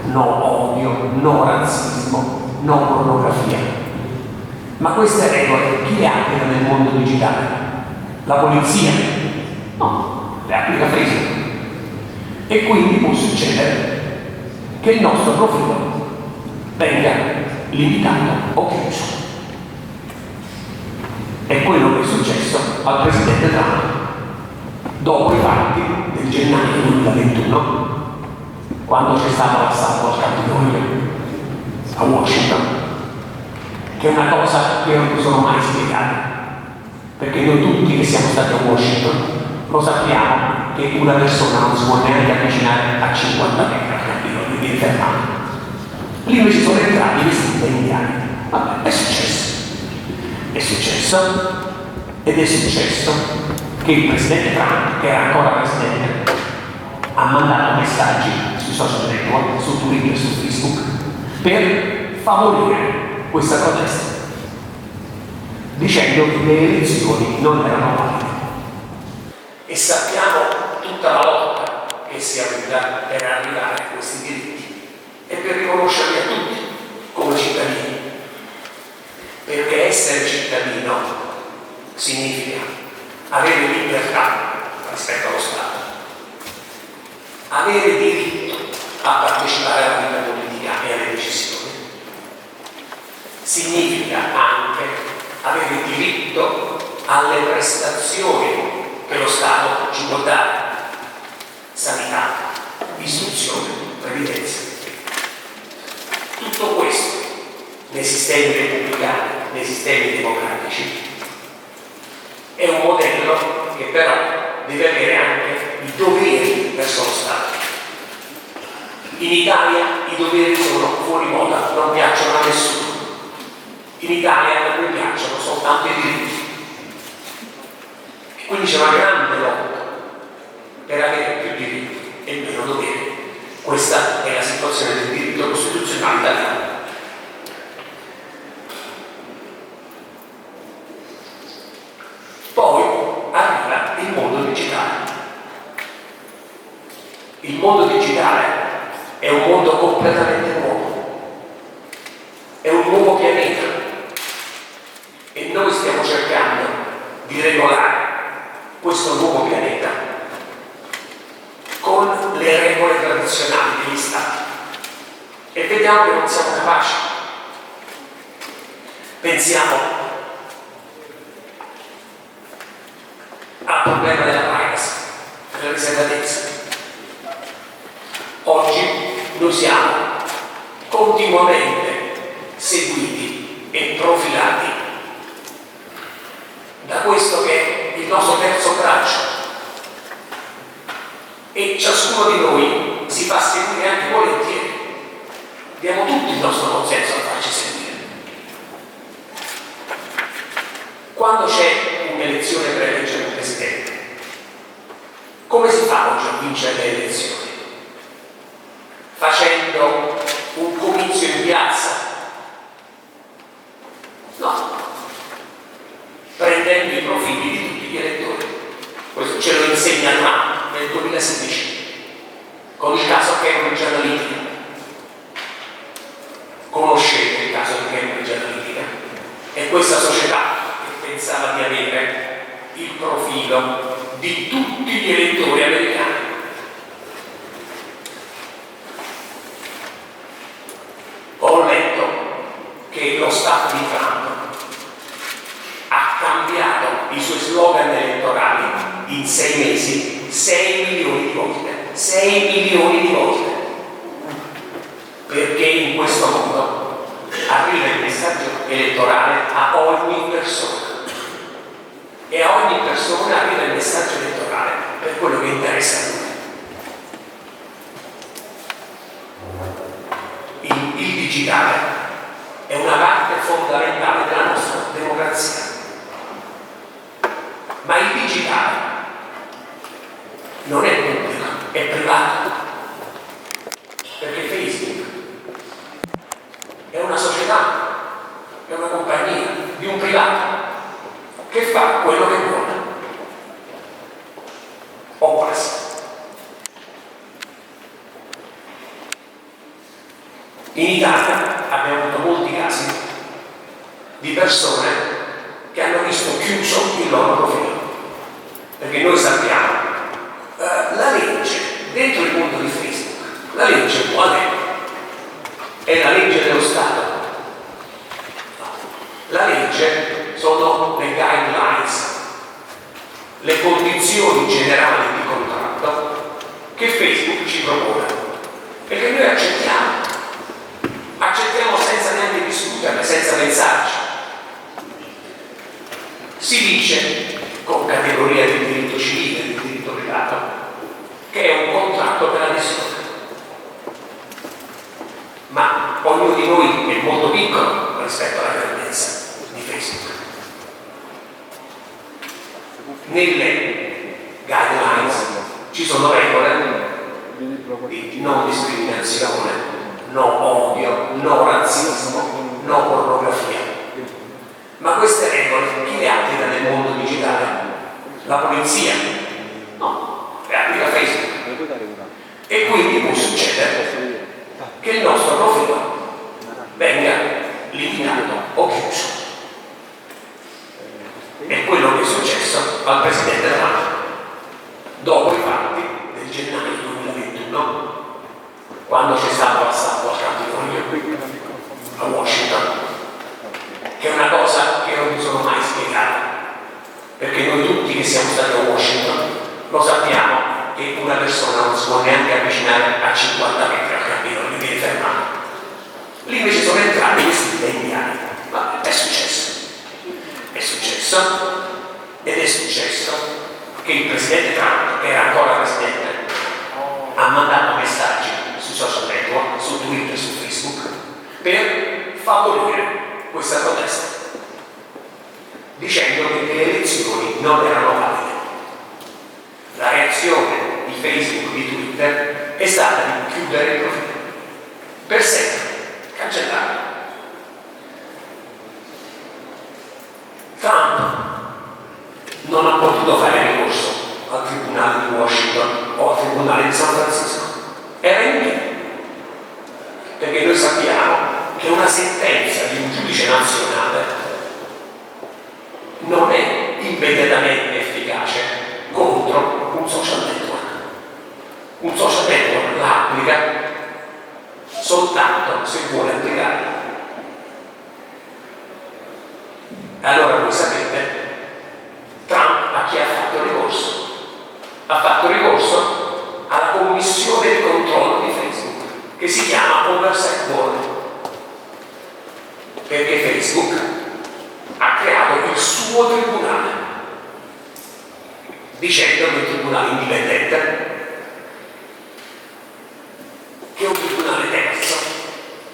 no odio, no razzismo, no pornografia. Ma queste regole chi le applica nel mondo digitale? La polizia? No, le applica Facebook. E quindi può succedere che il nostro profilo venga limitato o chiuso. È quello che è successo al presidente Trump dopo i fatti del gennaio 2021, quando c'è stato l'assalto al Capitolio a Washington, che è una cosa che io non mi sono mai spiegata, perché noi tutti che siamo stati a Washington lo sappiamo che una persona non si può neanche avvicinare a 50 metri al Capitolio, viene fermato. Lì invece sono entrati vestiti da indiani. Vabbè, è successo ed è successo che il presidente Trump, che era ancora presidente, ha mandato messaggi sui social network, su Twitter, su Facebook, per favorire questa protesta, dicendo che le elezioni non erano valide. E sappiamo tutta la lotta che si è avuta per arrivare a questi diritti e per riconoscerli a tutti come cittadini. Perché essere cittadino significa avere libertà rispetto allo Stato, avere diritto a partecipare alla vita politica e alle decisioni, significa anche avere diritto alle prestazioni che lo Stato ci può dare: sanità, istruzione, previdenza. Tutto questo nei sistemi repubblicani, nei sistemi democratici, è un modello che però deve avere anche i doveri verso lo Stato. In Italia i doveri sono fuori moda, non piacciono a nessuno. In Italia non piacciono soltanto i diritti. E quindi c'è una grande lotta per avere più diritti e meno doveri. Questa è la situazione del diritto costituzionale italiano. Poi arriva il mondo digitale. Il mondo digitale è un mondo completamente nuovo, è un nuovo pianeta e noi stiamo cercando di regolare questo nuovo pianeta con le regole tradizionali degli Stati e vediamo che non siamo capaci. Pensiamo al problema della privacy, della riservatezza. Oggi noi siamo continuamente seguiti e profilati da questo che è il nostro terzo braccio, e ciascuno di noi si fa seguire anche volentieri. Diamo tutti il nostro consenso a farci seguire. Quando c'è un'elezione per eleggere un presidente, come si fa oggi a vincere le elezioni? Facendo un comizio in piazza? No. Prendendo i profili di tutti gli elettori. Questo ce lo insegna Trump nel 2016 con il caso Cambridge Analytica. Conoscete il caso di Cambridge Analytica? È questa società che pensava di avere il profilo di tutti gli elettori americani. Ho letto che lo staff di Trump ha cambiato i suoi slogan elettorali in 6 mesi 6 milioni di volte. 6 milioni di volte. Perché in questo modo arriva il messaggio elettorale a ogni persona. E a ogni persona arriva il messaggio elettorale per quello che interessa a lui. Il digitale è una parte fondamentale della nostra democrazia. Ma il digitale non è pubblico, è privato. Perché Facebook è una società, è una compagnia di un privato che fa quello che vuole o quasi. In Italia abbiamo avuto molti casi di persone che hanno visto chiuso il loro profilo, perché noi sappiamo la legge dentro il mondo di Facebook, la legge qual è la legge dello Stato. La legge sono le guidelines, le condizioni generali di contratto che Facebook ci propone e che noi accettiamo senza neanche discutere, senza pensarci. Si dice, con categoria di diritto civile e di diritto privato, che è un contratto per adesione. Ma ognuno di noi è molto piccolo rispetto alla grandezza di Facebook. Nelle guidelines ci sono regole di non discriminazione, no odio, no razzismo, no pornografia. Ma queste regole chi le applica nel mondo digitale? La polizia? No, le applica Facebook. E quindi può succedere che il nostro profilo venga limitato o chiuso. È quello che è successo al presidente Trump dopo i fatti del gennaio 2021, quando c'è stato l'assalto al Capitolio a Washington, che è una cosa che non mi sono mai spiegata, perché noi tutti che siamo stati a Washington lo sappiamo che una persona non si può neanche avvicinare a 50 metri al Capitolio, viene fermato. Lì invece sono entrati questi indiani. Ma è successo ed è successo che il presidente Trump, che era ancora presidente, ha mandato messaggi sui social network, su Twitter, su Facebook, per favorire questa protesta, dicendo che le elezioni non erano valide. La reazione di Facebook, di Twitter, è stata di chiudere il profilo per sempre, cancellare. Trump non ha potuto fare ricorso al tribunale di Washington o al tribunale di San Francisco. Era inutile, perché noi sappiamo che una sentenza di un giudice nazionale non è immediatamente efficace contro un social network. Un social network la applica soltanto se vuole applicare. Allora voi sapete, Trump a chi ha fatto ricorso? Ha fatto ricorso alla commissione di controllo di Facebook, che si chiama Oversight Board. perché Facebook ha creato il suo tribunale, dicendo che è un tribunale indipendente, che è un tribunale terzo,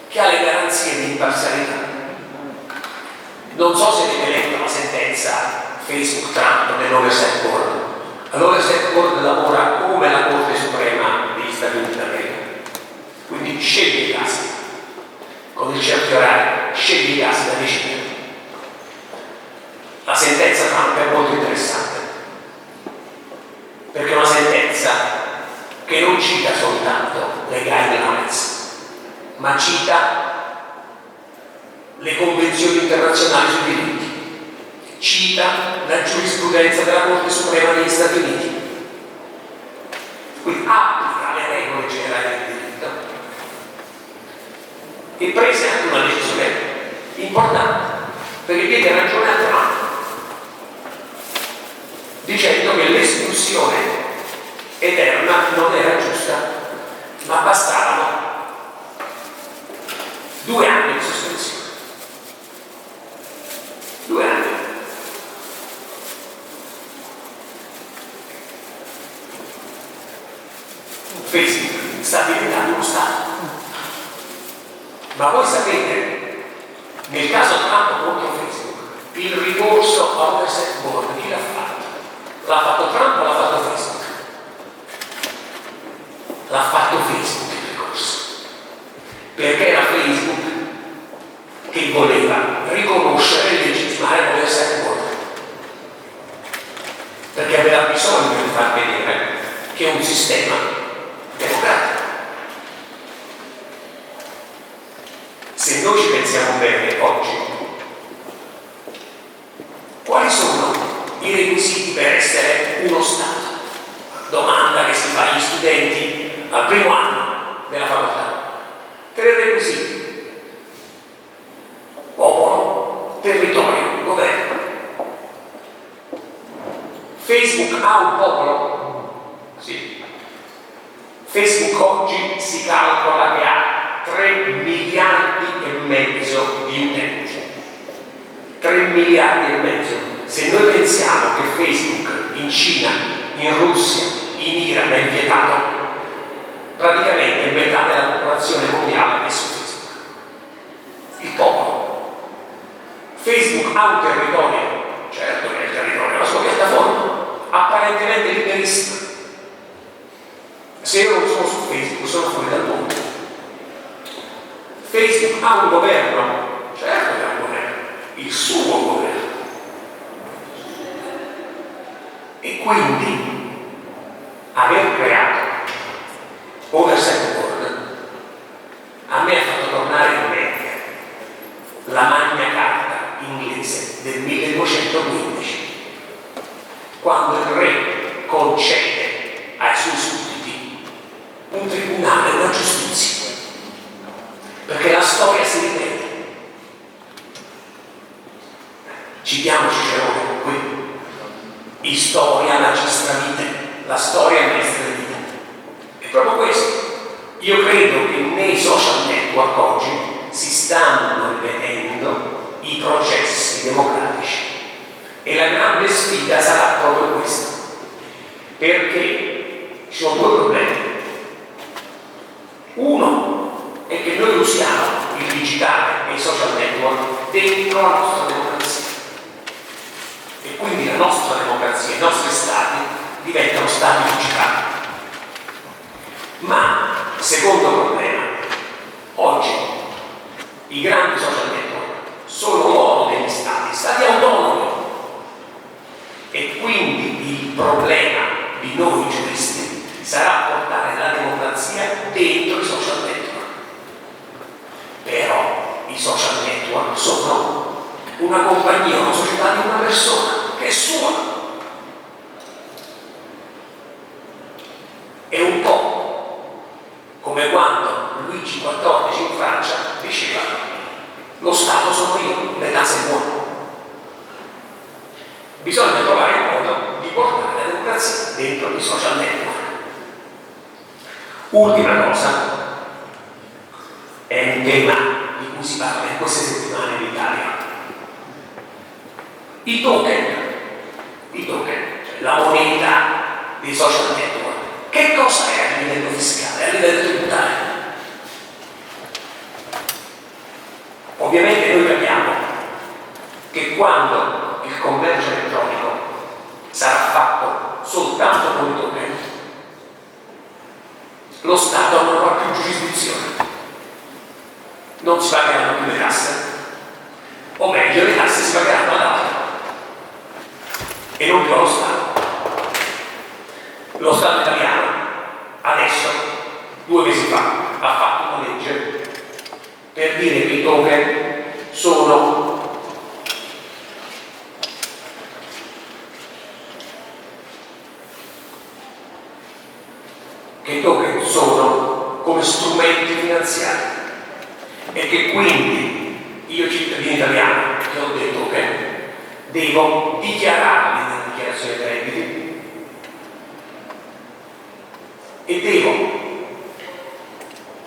che ha le garanzie di imparzialità. Non so se avete letto la sentenza Facebook-Trump dell'Oversight Board. L'Oversight Board lavora come la Corte Suprema degli Stati Uniti d'America, quindi sceglie i casi, con il cerchio orario, sceglie i casi da decidere. La sentenza Trump è molto interessante, perché è una sentenza che non cita soltanto le guidelines, ma cita le convenzioni internazionali sui diritti, cita la giurisprudenza della Corte Suprema degli Stati Uniti, quindi applica le regole generali del diritto e prese anche una decisione importante, perché diede ragione a Trump, dicendo che l'espulsione eterna non era giusta, ma bastavano 2 anni di sospensione. 2 anni. Facebook sta diventando uno Stato. Ma voi sapete, nel caso Trump contro Facebook, il ricorso all'Oversight Board, chi l'ha fatto? L'ha fatto Trump o l'ha fatto Facebook? L'ha fatto Facebook il ricorso. Perché era Facebook che voleva riconoscere e legittimare l'Oversight Board. Perché aveva bisogno di far vedere che è un sistema democratico. Se noi ci pensiamo bene oggi, quali sono i requisiti per essere uno Stato? Domanda che si fa agli studenti al primo anno della facoltà. 3 requisiti: popolo, territorio, governo. Facebook ha un popolo? Sì. Facebook oggi si calcola che ha 3 miliardi e mezzo di utenti. 3 miliardi e mezzo. Se noi pensiamo che Facebook in Cina, in Russia, in Iran è vietato, praticamente metà della popolazione mondiale è su Facebook. Il popolo. Facebook ha un territorio, certo che è il territorio, la sua piattaforma, apparentemente liberissima. Se io non sono su Facebook, sono fuori dal mondo. Facebook ha un governo, certo che ha un governo, il suo governo. E quindi aver creato Oversight Board a me ha fatto tornare in mente la Magna Carta inglese del 1215, quando il re concede ai suoi sudditi un tribunale, una giustizia, perché la storia si ripete. Citiamo Cicerone qui: storia magistra vitae, la storia è maestra di vita. È proprio questo. Io credo che nei social network oggi si stanno rivedendo i processi democratici e la grande sfida sarà proprio questa, perché ci sono 2 problemi. Uno è che noi usiamo il digitale e i social network dentro la nostra democrazia e quindi la nostra democrazia, i nostri stati diventano stati digitali. Ma secondo problema, oggi i grandi social network sono loro degli stati autonomi, e quindi il problema di noi giuristi sarà portare la democrazia dentro i social network. Però i social network sono una compagnia, una società di una persona che è sua. È un po' come quando Luigi XIV in Francia diceva: lo Stato sono io, le case buone. Bisogna trovare il modo di portare la democrazia dentro i social network. Ultima cosa, è un tema di cui si parla in queste settimane I token, cioè la moneta dei social network. Che cosa è a livello fiscale, a livello tributario? Ovviamente noi capiamo che quando il commercio elettronico sarà fatto soltanto con i token, lo Stato non avrà più giurisdizione, non si pagheranno più le tasse, o meglio le tasse si pagheranno ad altri e non più allo Stato. Lo Stato italiano adesso, 2 mesi fa, ha fatto una legge per dire che i token sono come strumenti finanziari e che quindi io, cittadino italiano che ho dei token, devo dichiararli nella dichiarazione dei redditi e devo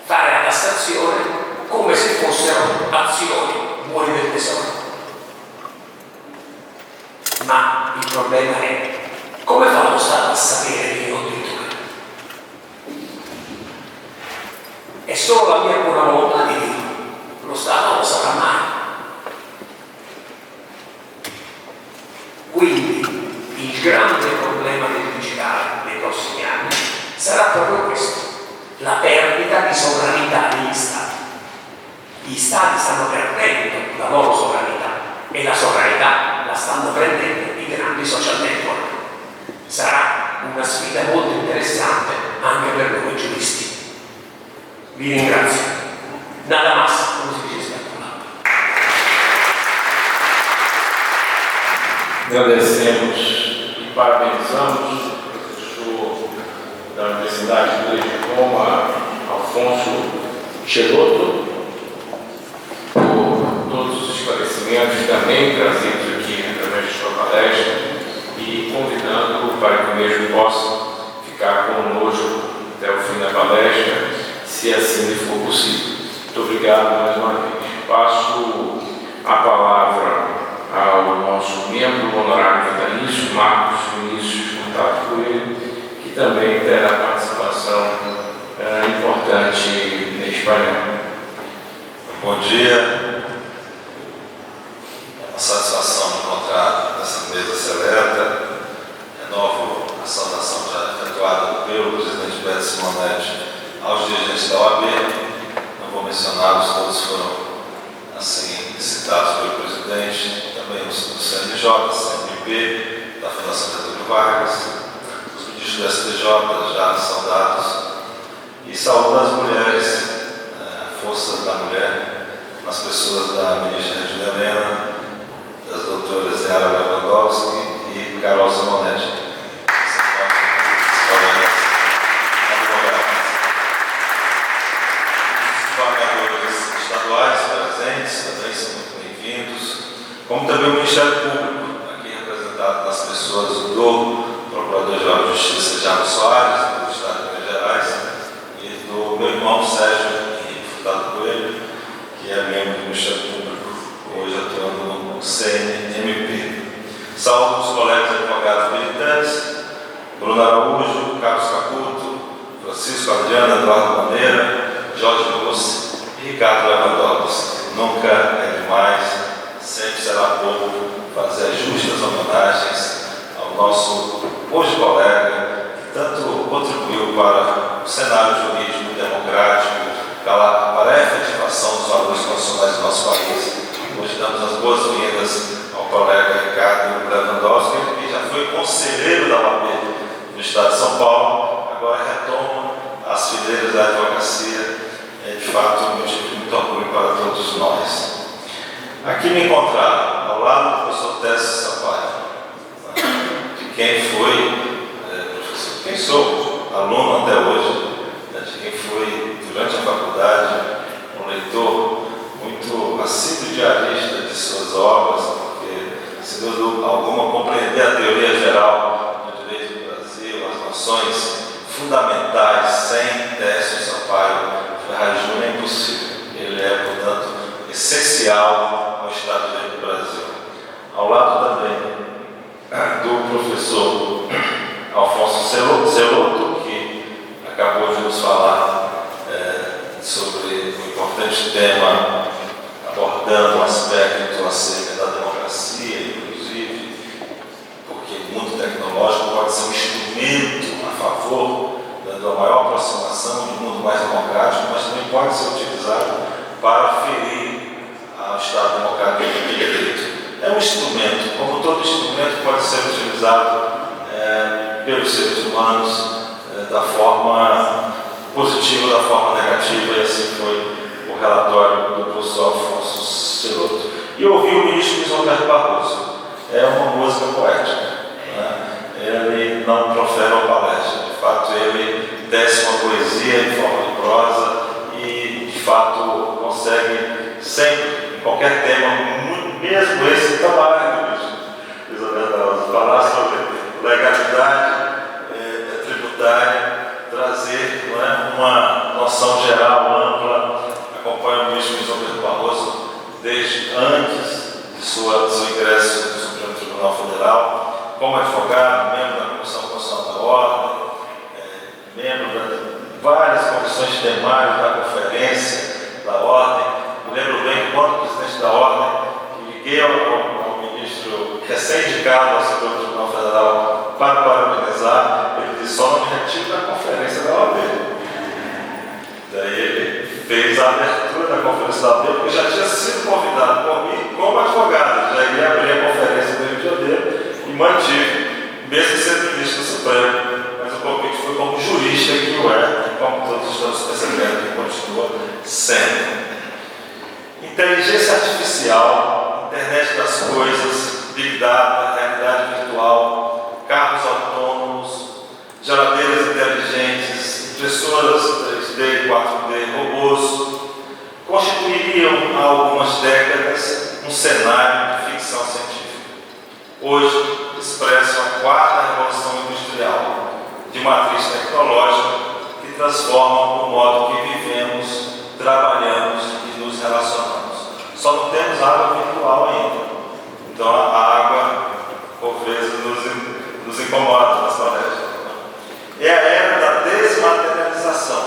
fare la tassazione come se fossero azioni, buoni del tesoro. Ma il problema è: come fa lo Stato a sapere che io ho dei token? È solo la mia buona volontà di dirlo, lo Stato non lo saprà mai. Quindi il grande problema del digitale nei prossimi anni sarà proprio questo: la perdita di sovranità degli Stati. Gli Stati stanno perdendo la loro sovranità e la sovranità la stanno prendendo i grandi social network. Sarà una sfida molto interessante anche per noi giuristi. Vi ringrazio. Nada más, come si dice spettacolare. Agradecemos e parabenizamos o professor da Universidade de Leite de Roma, Alfonso Chelotto, por todos os esclarecimentos também trazidos aqui através de sua palestra e convidando para que o mesmo possa ficar conosco até o fim da palestra, se assim lhe for possível. Muito obrigado mais uma vez. Passo a palavra ao nosso membro honorário vitalício, Marcos Vinícius Contato Coelho, que também terá participação importante neste painel. Bom dia. É uma satisfação me encontrar nessa mesa seleta. Renovo a saudação já efetuada pelo presidente Beto Simonetti aos dirigentes da OAB. Não vou mencioná-los, todos foram assim citados pelo presidente, também do CNJ, CNP, da Fundação Getúlio Vargas, os ministros do STJ já saudados, e saúdo as mulheres, a força da mulher, nas pessoas da ministra Regina Helena, das doutoras Yara Lewandowski e Carol Simonetti. Estaduais presentes também são muito bem-vindos, como também o Ministério Público, aqui representado nas pessoas do Procurador-Geral de Justiça Thiago Soares, do Estado de Minas Gerais, e do meu irmão Sérgio Henrique Furtado Coelho, que é membro do Ministério Público, hoje atuando no CNMP. Saúdo os colegas advogados militantes, Bruno Araújo, Carlos Caputo, Francisco Adriano, Eduardo Maneira, Jorge Lúcio e Ricardo Lewandowski. Nunca é demais, sempre será pouco fazer as justas homenagens ao nosso hoje colega, que tanto contribuiu para o cenário jurídico democrático, para a efetivação dos valores constitucionais do nosso país. Hoje damos as boas-vindas ao colega Ricardo Lewandowski, que já foi conselheiro da OAB do Estado de São Paulo, agora retoma as fileiras da advocacia. É de fato um motivo de muito orgulho para todos nós. Aqui me encontrar ao lado do professor Técio Sampaio, de quem foi, professor, quem sou, aluno até hoje, de quem foi durante a faculdade um leitor muito assíduo diarista de suas obras, porque, sem dúvida alguma, compreender a teoria geral do direito do Brasil, as noções fundamentais, sem Técio Sampaio Ferrajuna é impossível. Ele é, portanto, essencial ao Estado de Direito do Brasil. Ao lado também importante tema abordando um aspecto acerca da democracia, inclusive, porque o mundo tecnológico pode ser um instrumento a favor da maior aproximação de um mundo mais democrático, mas também pode ser utilizado para ferir ao Estado democrático de direito. É um instrumento, como todo instrumento pode ser utilizado pelos seres humanos da forma positiva, da forma negativa, e assim foi o relatório do professor Afonso Celoto. E ouvi o ministro Luiz Roberto Barroso. É uma música poética, né? Ele não profere uma palestra, de fato ele tece uma poesia em forma de prosa e de fato consegue sempre, em qualquer tema, mesmo esse trabalho do ministro falar sobre legalidade tributária, trazer, não é, uma noção geral, ampla. Acompanho o ministro Luiz Roberto Barroso desde antes de seu ingresso no Supremo Tribunal Federal, como advogado, membro da Comissão Constitucional da Ordem, membro de várias comissões temáticas da Conferência da Ordem. Me lembro bem, quando presidente da Ordem, liguei ao ministro recém-indicado ao Supremo Tribunal Federal para parabenizar. Ele disse: só não me retiro da Conferência da OAB. Daí ele fez a abertura da Conferência da OAB, porque já tinha sido convidado por mim como advogado. Já iria abrir a Conferência do Rio de Janeiro e mantive, mesmo sendo ministro do Supremo. Mas o convite foi como jurista que o é, como todos estamos percebendo, que continua sendo. Inteligência artificial, internet das coisas, big data, realidade virtual, carros autônomos, geladeiras inteligentes, impressoras 3D, 4D, robôs, constituiriam há algumas décadas um cenário de ficção científica. Hoje expressam a quarta revolução industrial, de matriz tecnológica, que transforma o modo que vivemos, trabalhamos e nos relacionamos. Só não temos água virtual ainda. Então a água, por vezes, nos incomoda nas palestras. É a era da desmaterialização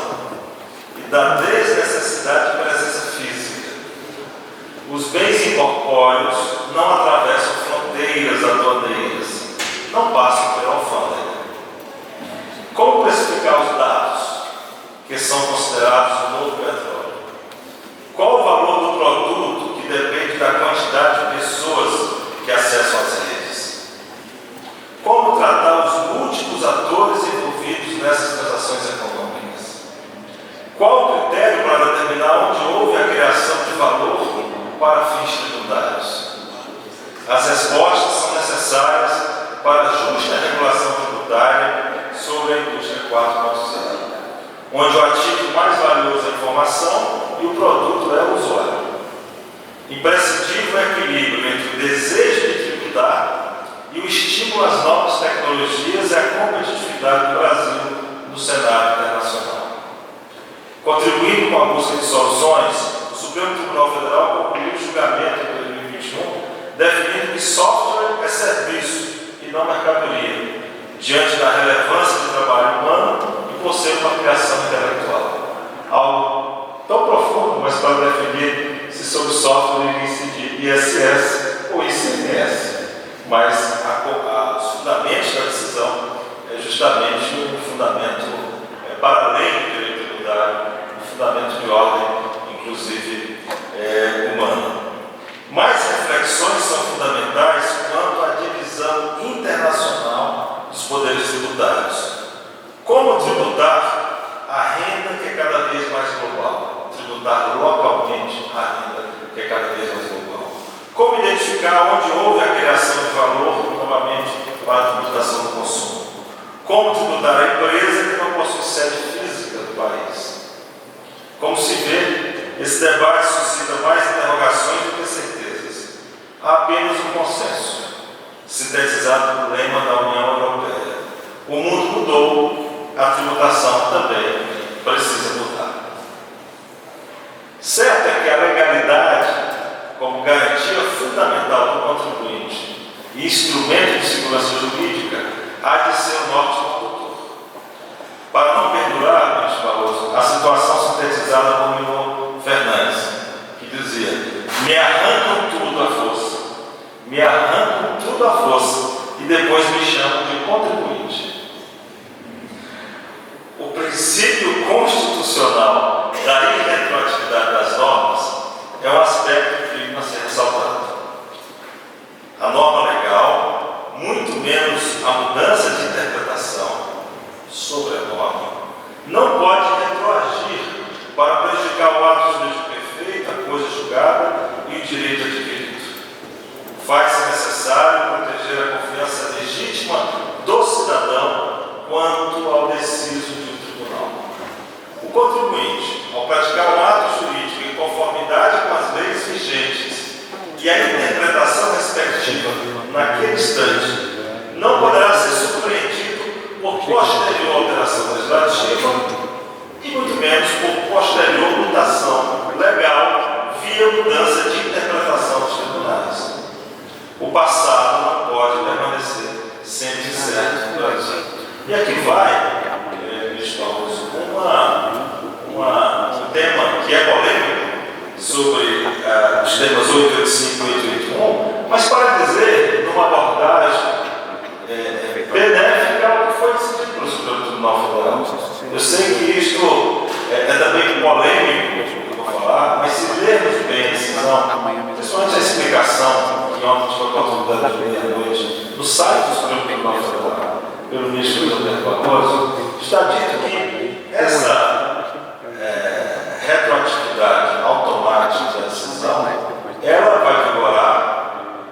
e da desnecessidade de presença física. Os bens incorpóreos não atravessam fronteiras aduaneiras, não passam pela alfândega. Como precificar os dados que são considerados o novo petróleo? Qual o valor do produto que depende da quantidade de pessoas que acessam as redes? Como tratar os múltiplos atores envolvidos nessas transações econômicas? Qual o critério para determinar onde houve a criação de valor para fins tributários? As respostas são necessárias para a justa regulação tributária sobre a indústria 4.0, onde o ativo mais valioso é a informação e o produto é o usuário. Imprescindível é o equilíbrio entre o desejo de tributar e o estímulo às novas tecnologias e a competitividade do Brasil no cenário internacional. Contribuindo com a busca de soluções, o Supremo Tribunal Federal concluiu o julgamento em 2021, definindo que software é serviço e não mercadoria, diante da relevância do trabalho humano e por ser uma criação intelectual. Algo tão profundo, mas para definir se sobre software iria incidir ISS ou ICMS. Mas os fundamentos da decisão é justamente um fundamento para além do direito tributário, um fundamento de ordem, inclusive humana. Mais reflexões são fundamentais quanto à divisão internacional dos poderes tributários. Como tributar a renda que é cada vez mais global? Tributar localmente a renda que é cada vez mais global. Como identificar onde houve a criação de valor, novamente, para a tributação do consumo? Como tributar a empresa que não possui sede física do país? Como se vê, esse debate suscita mais interrogações do que certezas. Há apenas um consenso, sintetizado no lema da União Europeia. O mundo mudou, a tributação também precisa mudar. Certo é que a legalidade, como garantia fundamental do contribuinte e instrumento de segurança jurídica, há de ser o norte condutor. Para não perdurar, ministro Barroso, a situação sintetizada por Milton Fernandes, me arrancam tudo à força, me arrancam tudo à força e depois me chamam de contribuinte. O princípio constitucional da irretroatividade das normas é um aspecto que fica a ser ressaltado. A norma legal, muito menos a mudança de interpretação sobre a norma, não pode retroagir para prejudicar o ato jurídico perfeito, a coisa julgada e o direito adquirido. Faz-se necessário proteger a confiança legítima do cidadão quanto ao deciso de um tribunal. O contribuinte, ao praticar um ato jurídico em conformidade com as leis vigentes e a interpretação respectiva naquele instante, não poderá ser surpreendido por posterior alteração legislativa e muito menos por posterior mutação legal via mudança de interpretação dos tribunais. O passado não pode permanecer sempre certo no Brasil. E aqui vai, um tema que é polêmico sobre os temas 885 e 881, mas para dizer, numa abordagem benéfica ao que foi decidido pelo Supremo Tribunal Federal. Eu sei que isto é também polêmico, eu vou falar, mas se lermos bem a decisão, principalmente a explicação, que ontem tive a oportunidade de ler à noite, no site do Supremo Tribunal Federal, pelo ministro Roberto Barroso, está dito que essa retroatividade automática da decisão, ela vai vigorar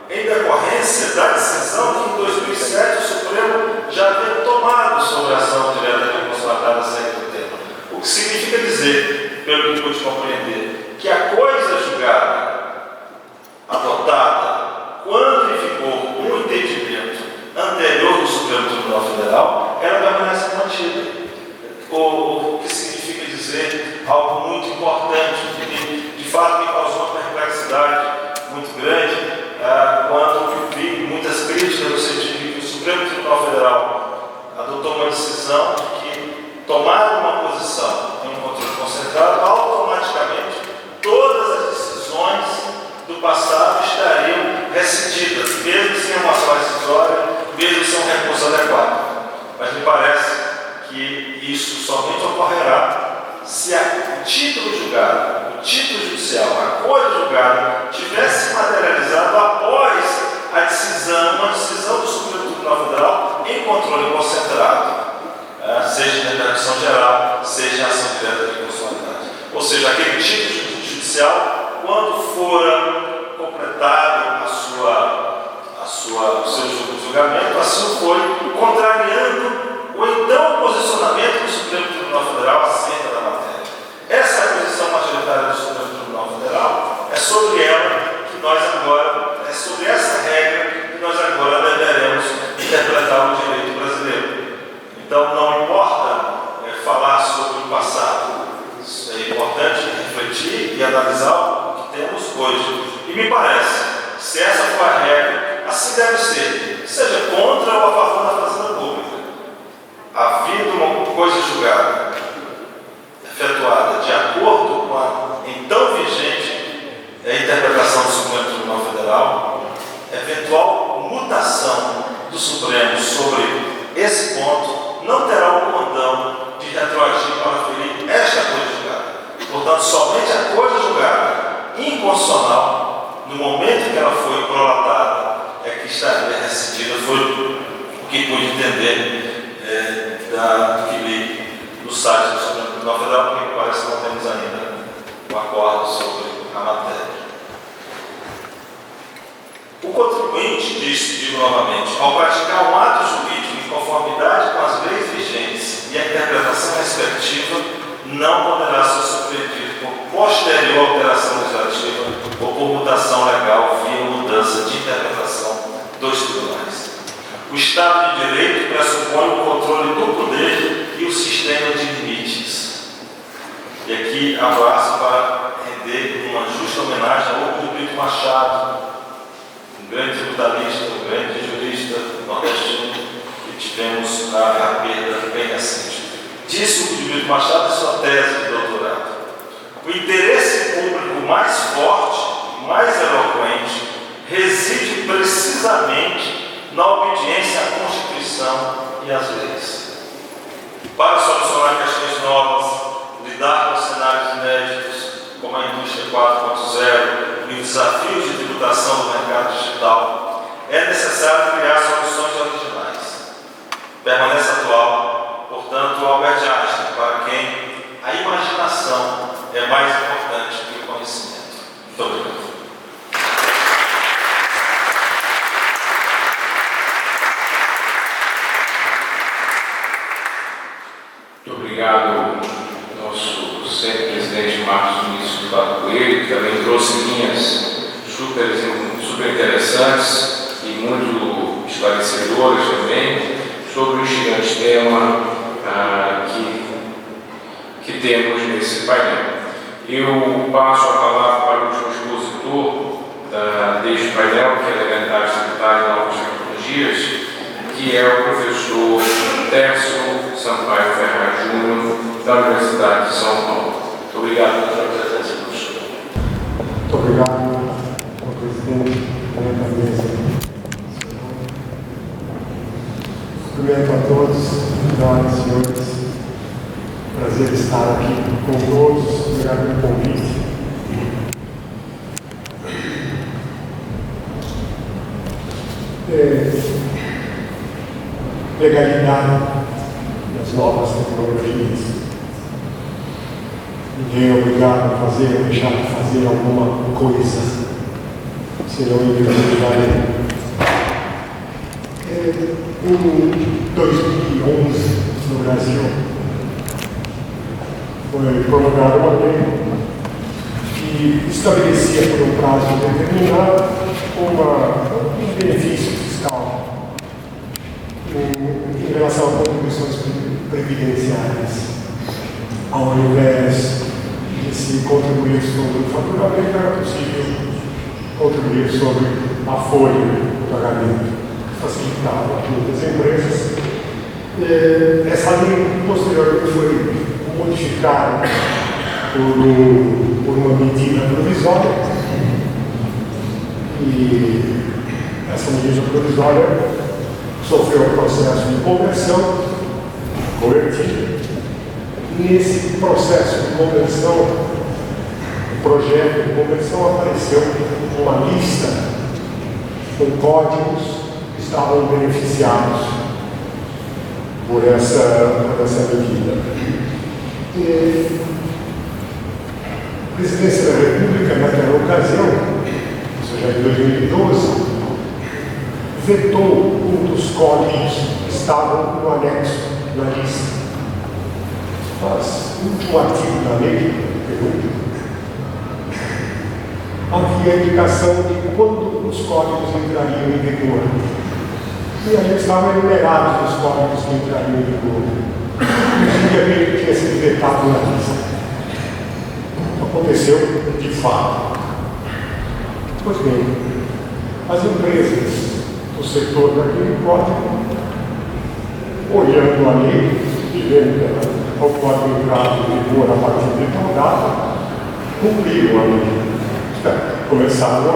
em decorrência da decisão que em 2007 o Supremo já havia tomado sobre a ação direta de constatada sem do tema. O que significa dizer, pelo que pude compreender, que a coisa julgada, adotada, quando em vigor um entendimento anterior do Supremo Tribunal Federal, ela permanece mantida. O que significa dizer algo muito importante, que de fato me causou uma perplexidade muito grande quando vi muitas críticas no sentido de que o Supremo Tribunal Federal adotou uma decisão de que, tomada uma posição em um controle concentrado, automaticamente todas as decisões do passado estariam rescindidas, mesmo sem uma ação rescisória, mesmo sem um recurso adequado. Mas me parece que isso somente ocorrerá se o título julgado, o título judicial, a coisa julgada, tivesse materializado após a decisão, uma decisão do Supremo Tribunal Federal em controle concentrado, seja em interpretação geral, seja em ação direta de constitucionalidade. Ou seja, aquele título judicial, quando for completado o seu julgamento, assim foi, contrariando o então posicionamento do Supremo Tribunal Federal acerca da matéria. Essa é a posição majoritária do Supremo Tribunal Federal, é sobre ela que nós agora, é sobre essa regra que nós agora deveremos interpretar o direito brasileiro. Então não importa falar sobre o passado, é importante refletir e analisar o que temos hoje. E me parece, se essa for a regra, assim deve ser, seja contra ou a favor da fazenda pública. Havendo uma coisa julgada, efetuada de acordo com a então vigente interpretação do Supremo Tribunal Federal, eventual mutação do Supremo sobre esse ponto não terá o condão de retroagir para ferir esta coisa julgada. Portanto, somente a coisa julgada inconstitucional, no momento em que ela foi prolatada, é que estaria rescindida. Foi o que pude entender do que li no site do Supremo Tribunal Federal, porque parece que não temos ainda um acordo sobre a matéria. O contribuinte, digo novamente, ao praticar um ato jurídico em conformidade com as leis vigentes e a interpretação respectiva, não poderá ser surpreendido por posterior alteração legislativa ou por mutação legal via mudança de interpretação dos tribunais. O Estado de Direito pressupõe o controle do poder e o sistema de limites. E aqui abraço para render uma justa homenagem ao Hugo de Brito Machado, um grande tributarista, um grande jurista nordestino, que tivemos a perda bem recente. Disse Hugo de Brito Machado em sua tese de doutorado: o interesse público mais forte e mais 4.0 e os desafios de tributação do mercado digital, é necessário criar soluções originais. Permanece atual, portanto, Albert Einstein, para quem a imaginação é mais importante que o conhecimento. Muito obrigado. Muito obrigado, nosso sempre presidente Marcos Vinícius Eduardo Coelho, que também trouxe linhas super interessantes e muito esclarecedoras também sobre o gigante tema que temos nesse painel. Eu passo a palavra para o último expositor deste painel, que é Legalidade Tributária e Novas Tecnologias, que é o professor Tércio Sampaio Ferraz Júnior, da Universidade de São Paulo. Muito obrigado pela sua presença, professor. Muito obrigado, senhor presidente, da mesa. Cumprimento a todos, senhoras e senhores. Prazer estar aqui com todos. Obrigado pelo convite. Legalidade das novas tecnologias. Ninguém é obrigado a fazer ou deixar de fazer alguma coisa, senão ilegalidade. Em 2011, no Brasil, foi promulgada uma lei que estabelecia por um prazo determinado um benefício fiscal em relação a contribuições previdenciárias. Ao invés de se contribuir sobre o faturamento, era possível contribuir sobre a folha do pagamento, que facilitava muitas empresas. Essa lei posteriormente foi modificada por uma medida provisória, e essa medida provisória sofreu um processo de conversão coercitiva. Nesse processo de conversão, o projeto de conversão, apareceu uma lista com códigos que estavam beneficiados por essa medida. A Presidência da República, naquela ocasião, isso já em 2012, vetou um dos códigos que estavam no anexo da lista. Mas, no último artigo da lei, havia a indicação de quando os códigos entrariam em vigor. E aí estavam enumerados os códigos que entrariam em vigor. Dizia que ele tinha sido vetado na lista. Aconteceu de fato. Pois bem, as empresas do setor daquele código, olhando a lei e vendo que o código entrava em vigor a partir de tal data, cumpriram a lei. Começaram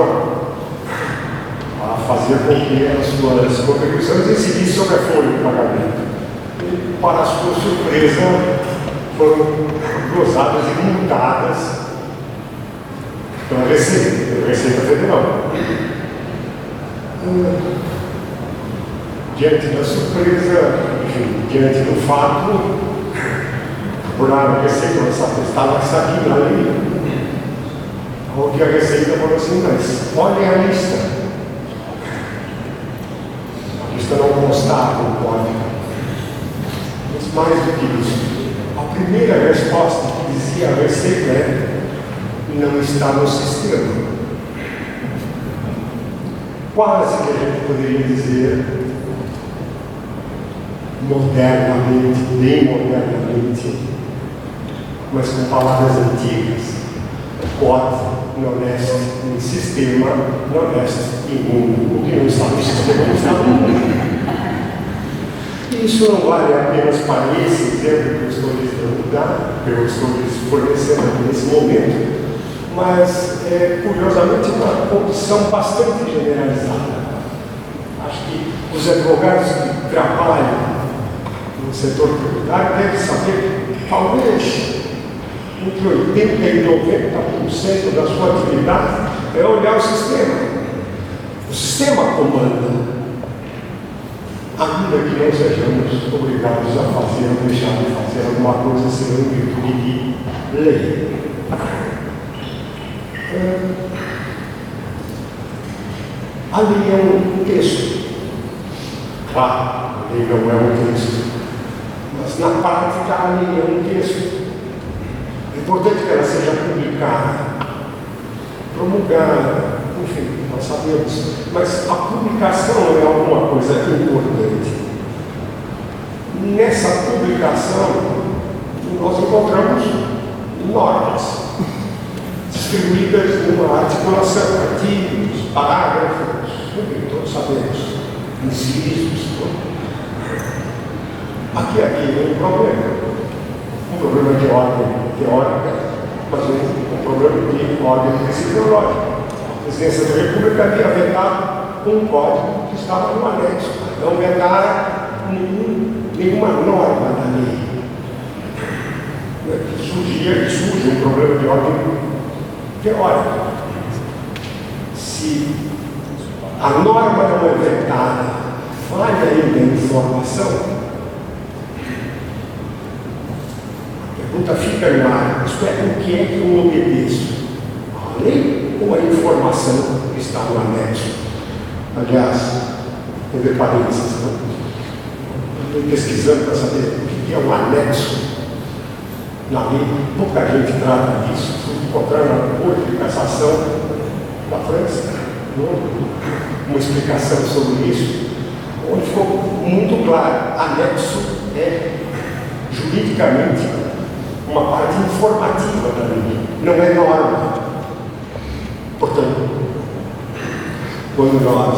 a fazer com que as suas contribuições incidissem sobre a folha de pagamento. E, para a sua surpresa, foram gozadas e multadas pela Receita Federal. Diante da surpresa, enfim, diante do fato, procuraram a Receita, mas estava sabendo a lei. Ao que a Receita falou assim: mas olhem a lista. A lista não constava no código. Mas mais do que isso, a primeira resposta que dizia a Receita é: não está no sistema. Quase que a gente poderia dizer, modernamente, bem modernamente, mas com palavras antigas: código não neste em sistema, não neste em mundo. O que não está no sistema não está no mundo. E isso não vale apenas para esse exemplo que eu estou lhes dando, que eu estou lhes fornecendo nesse momento, mas é, curiosamente, uma condição bastante generalizada. Acho que os advogados que trabalham no setor tributário devem saber, talvez, entre 80% e 90% da sua atividade é olhar o sistema. O sistema comanda. Ainda que não sejamos obrigados a fazer ou deixar de fazer alguma coisa senão em virtude de lei. A lei é um texto. Claro, a lei não é um texto. Mas na prática a lei é um texto. É importante que ela seja publicada, promulgada, enfim, nós sabemos. Mas a publicação é alguma coisa importante. Nessa publicação, nós encontramos normas distribuídas numa articulação, artigos, parágrafos, enfim, todos sabemos, incisos. Aqui é um problema de ordem teórica, mas um problema de ordem principiológica. A Presidência da República havia vetado um código que estava no anexo, não vetaram nenhuma norma da lei. Surge um problema de ordem teórica. Se a norma não é vetada, vale ainda a informação? A pergunta fica no ar. Isto é, o que é que eu obedeço? A lei ou a informação que está no anexo? Aliás, entre parênteses, estou pesquisando para saber o que é um anexo na lei. Pouca gente trata disso. Fui encontrar na Corte de Cassação da França uma explicação sobre isso, onde ficou muito claro: anexo é juridicamente uma parte informativa da lei, não é norma. Portanto, quando nós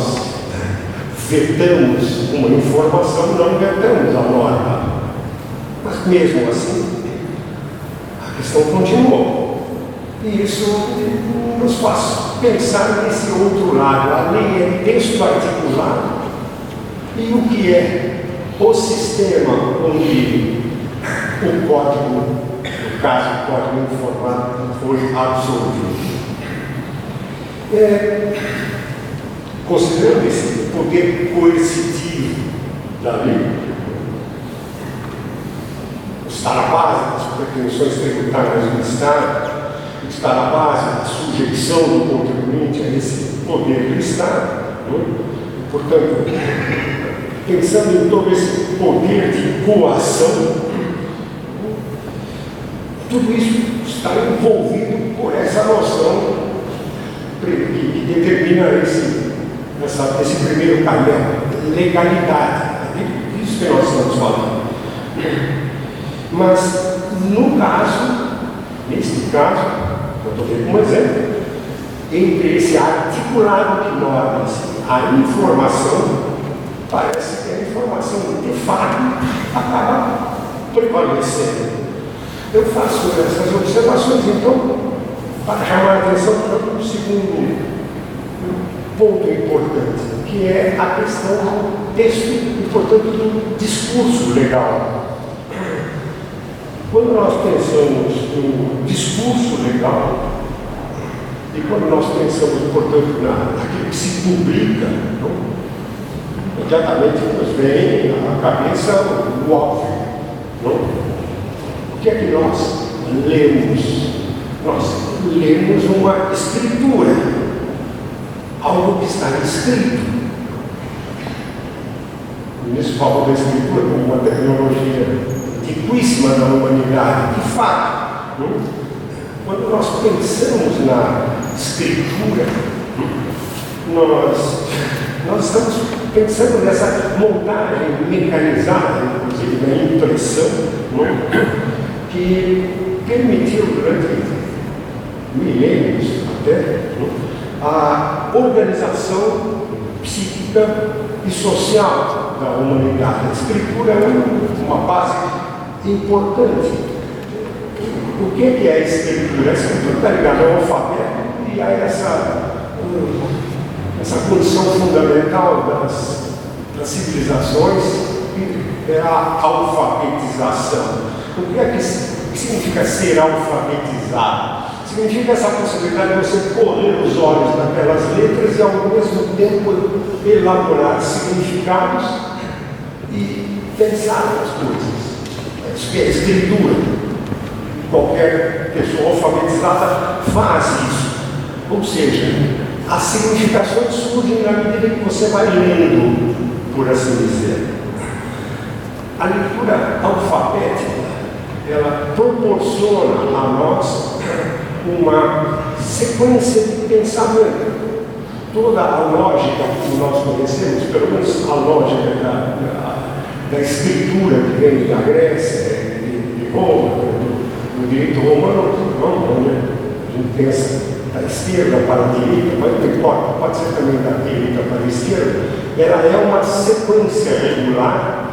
vetamos uma informação, não vetamos a norma. Mas mesmo assim, a questão continuou. E isso nos faz pensar nesse outro lado. A lei é texto articulado. E o que é o sistema onde o código, no caso o código informado, foi absolvido? Considerando esse poder coercitivo da lei, está na base das pretensões tributárias do Estado, está na base da sujeição do contribuinte a esse poder do Estado. Portanto, pensando em todo esse poder de coação, tudo isso está envolvido por essa noção que determina esse primeiro caminho, legalidade. É isso que nós estamos falando. Mas, neste caso, eu estou dando um exemplo, entre esse articulado de normas, a informação, parece que a informação, de fato, acaba prevalecendo. Eu faço essas observações, então, para chamar a atenção para um segundo ponto importante, que é a questão do texto e, portanto, do discurso legal. Quando nós pensamos no discurso legal, e quando nós pensamos, portanto, naquilo que se publica, imediatamente nos vem à cabeça o óbvio. O que é que nós lemos? Nós lemos uma escritura, algo que está escrito. Nesse valor da escritura, como uma tecnologia antiquíssima da humanidade, de fato, quando nós pensamos na escritura, nós estamos pensando nessa montagem mecanizada, inclusive na impressão, que permitiu durante milênios até a organização psíquica e social da humanidade. A escritura é uma base importante. O que é a escritura? A escritura está ligada ao alfabeto e a essa condição fundamental das civilizações, que é a alfabetização. O que é que que significa ser alfabetizado? Significa essa possibilidade de você correr os olhos naquelas letras e ao mesmo tempo elaborar significados e pensar nas coisas. Isso que é escritura. Qualquer pessoa alfabetizada faz isso. Ou seja, as significações surgem na medida que você vai lendo, por assim dizer. A leitura alfabética, ela proporciona a nós uma sequência de pensamento. Toda a lógica que nós conhecemos, pelo menos a lógica da escritura que vem da Grécia, de Roma, do direito romano, onde a gente pensa da esquerda para a direita, mas não importa, pode ser também da direita para a esquerda, ela é uma sequência regular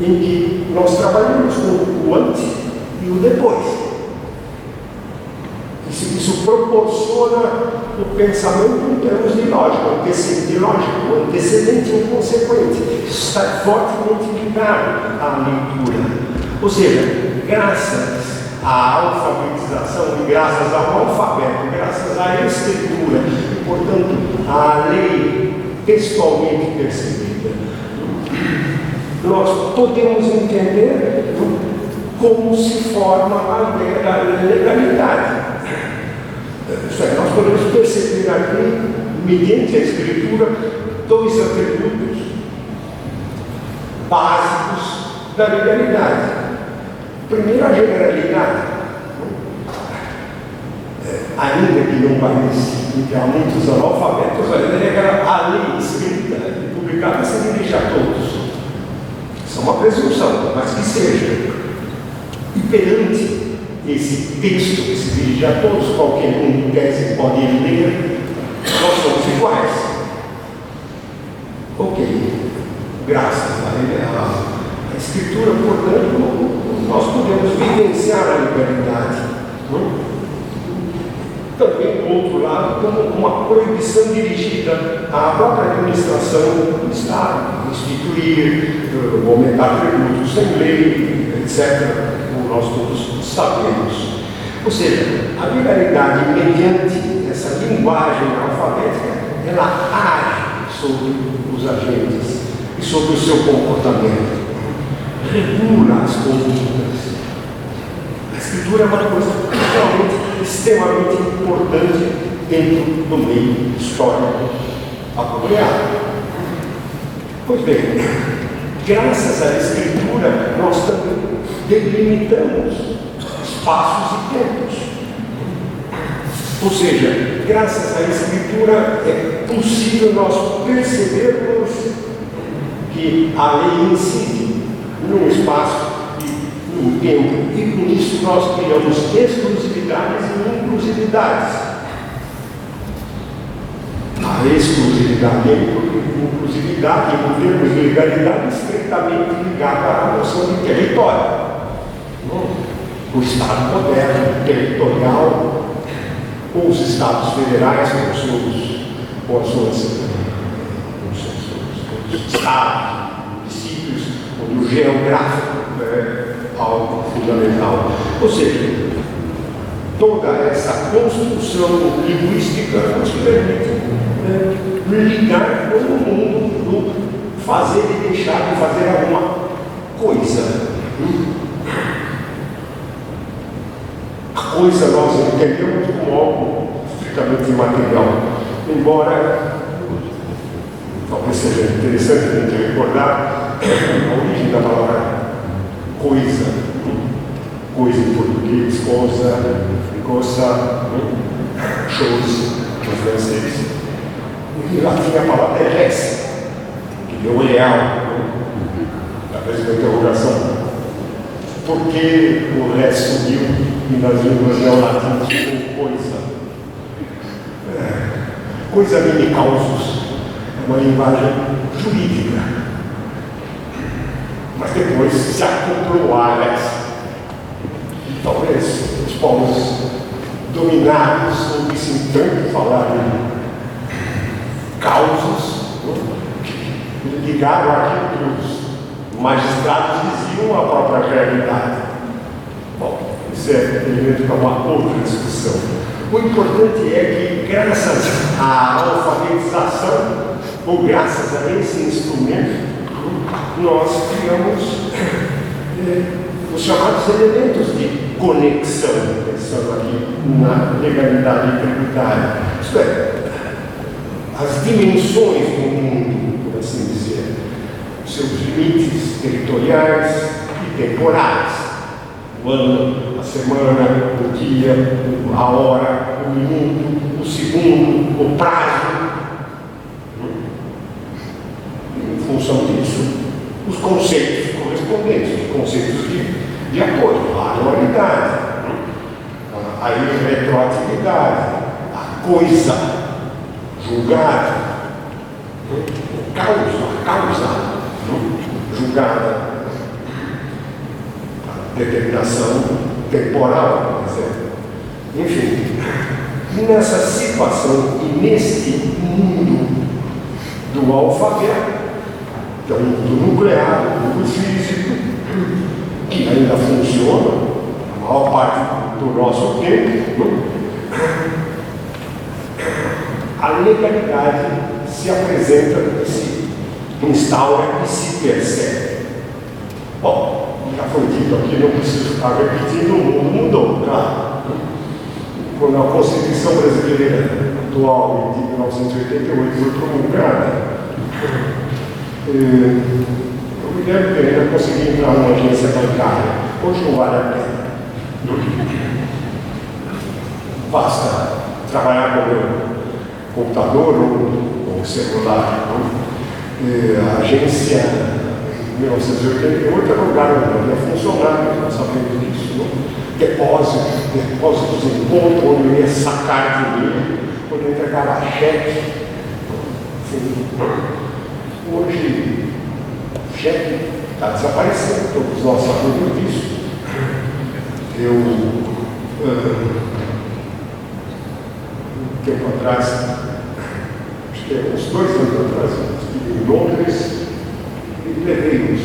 em que nós trabalhamos com o antes e o depois. Isso proporciona o pensamento em termos de lógica, o antecedente e o consequente. Isso está fortemente ligado à leitura. Ou seja, graças à alfabetização e graças ao alfabeto, graças à escritura e, portanto, à lei textualmente percebida, nós podemos entender como se forma a legalidade. Isto é, nós podemos perceber aqui, mediante a escritura, dois atributos básicos da legalidade. Primeiro, a generalidade. Ainda que num país em que há muitos analfabetos, a lei escrita e publicada se dirige a todos. Isso é uma presunção, mas que seja. E perante esse texto que se dirige a todos, qualquer um em tese pode ler, nós somos iguais. Ok, graças à escritura, portanto, nós podemos vivenciar a liberdade. Também, do outro lado, como uma proibição dirigida à própria administração do Estado, instituir, aumentar tributos sem lei, etc., como nós todos sabemos. Ou seja, a legalidade, mediante essa linguagem alfabética, ela age sobre os agentes e sobre o seu comportamento, regula as condutas. A escritura é uma coisa realmente extremamente importante dentro do meio histórico apropriado. Pois bem, graças à escritura, nós também delimitamos espaços e tempos. Ou seja, graças à escritura é possível nós percebermos que a lei incide num espaço e num tempo, e com isso nós criamos exclusividades e inclusividades. A exclusividade e a inclusividade, em termos de legalidade, estritamente ligada à noção de território. O Estado moderno, territorial, ou os Estados federais, com os estados, municípios, onde o geográfico é algo fundamental. Ou seja, toda essa construção linguística nos permite lidar com o mundo do fazer e deixar de fazer alguma coisa. A coisa nós entendemos como algo estritamente imaterial, embora talvez seja interessante a gente recordar a origem da palavra coisa. Coisa em português, coisa, chose, em francês. Em latim a palavra é res, que deu real, talvez uma interrogação. Por que o res subiu e nas línguas neolatinas ficou coisa? Coisa mini causos é uma linguagem jurídica, mas depois se acoplou a res. Talvez os povos dominados ouvissem tanto falar de causos, ligaram aquilo que os magistrados diziam à própria realidade. Bom, isso é elemento para uma outra discussão. O importante é que, graças à alfabetização, ou graças a esse instrumento, nós criamos os chamados elementos de conexão, pensando aqui na legalidade tributária. Isto é, as dimensões do mundo, por assim dizer, seus limites territoriais e temporais. O ano, a semana, o dia, a hora, o minuto, o segundo, o prazo. Em função disso, os conceitos correspondentes, os conceitos de acordo, a anualidade, a retroatividade, a coisa julgada, a causa julgada, a determinação temporal, por exemplo. Enfim, nessa situação e neste mundo do alfabeto, que é um mundo nuclear, um mundo físico, que ainda funciona a maior parte do nosso tempo, a legalidade se apresenta, se instaura e se percebe. Bom, já foi dito aqui, não preciso ficar repetindo, o mundo mudou, claro. Quando a Constituição Brasileira atual, de 1988, foi promulgada, eu me lembro que ainda consegui entrar numa agência bancária. Hoje não vale a pena. Basta trabalhar com o meu computador ou celular. A agência, em 1988, era um lugar onde havia funcionários, nós sabemos disso. Depósitos em conta, onde eu ia sacar dinheiro, onde eu entregava cheque. Hoje, o cheque está desaparecendo, todos nós sabemos disso. Eu, um tempo atrás, acho que uns 2 anos atrás, estive em Londres e levei os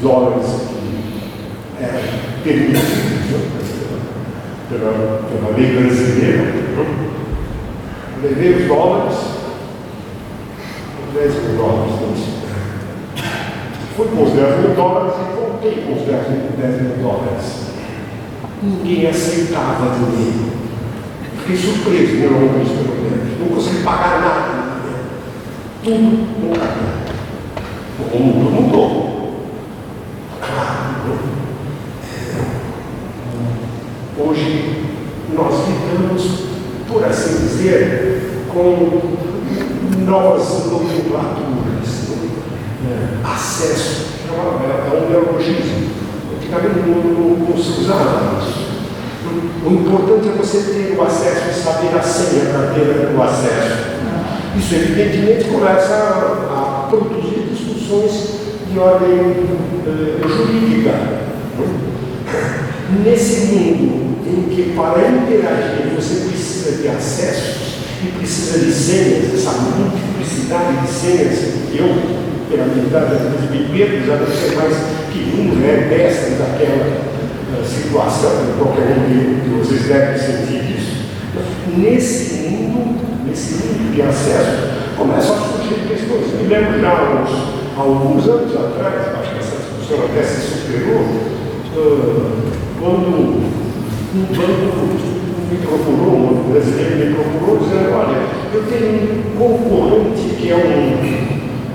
dólares que eram permitidos pela lei brasileira. Levei os dólares, 10 mil dólares, fui com os 10 mil dólares e voltei com os 10 mil dólares. Ninguém aceitava dinheiro. Fiquei surpreso, meu nome, pelo menos. Não consegui pagar nada. Tudo no cartão. O mundo mudou. Claro. Hoje nós lidamos, por assim dizer, com novas nomenclaturas. Acesso é um neologismo. Antigamente não se usava isso. O importante é você ter o acesso e saber a senha para ter o acesso. Isso, evidentemente, começa a produzir discussões de ordem jurídica. Nesse mundo em que, para interagir, você precisa de acessos e precisa de senhas, essa multiplicidade de senhas, eu, pela minha idade, me perco, já não sei mais que um é mestre daquela situação, qualquer um de vocês deve sentir isso. Nesse mundo de acesso, começam a surgir questões. Me lembro já há alguns anos atrás, acho que essa discussão até se superou, quando um banco me procurou, um brasileiro me procurou, dizendo: olha, eu tenho um concorrente que é um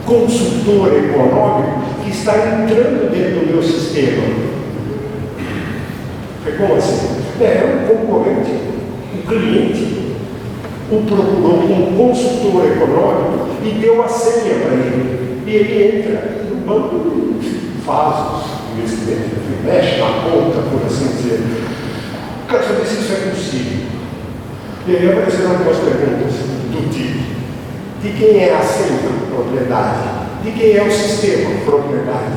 consultor econômico que está entrando dentro do meu sistema. Como assim? É um concorrente, um cliente, o procurou um consultor econômico e deu a senha para ele. E ele entra no banco e faz os investimentos, mexe na conta, por assim dizer. Quero saber se isso é possível. E aí apareceram algumas perguntas do tipo: de quem é a senha? Propriedade. De quem é o sistema? Propriedade.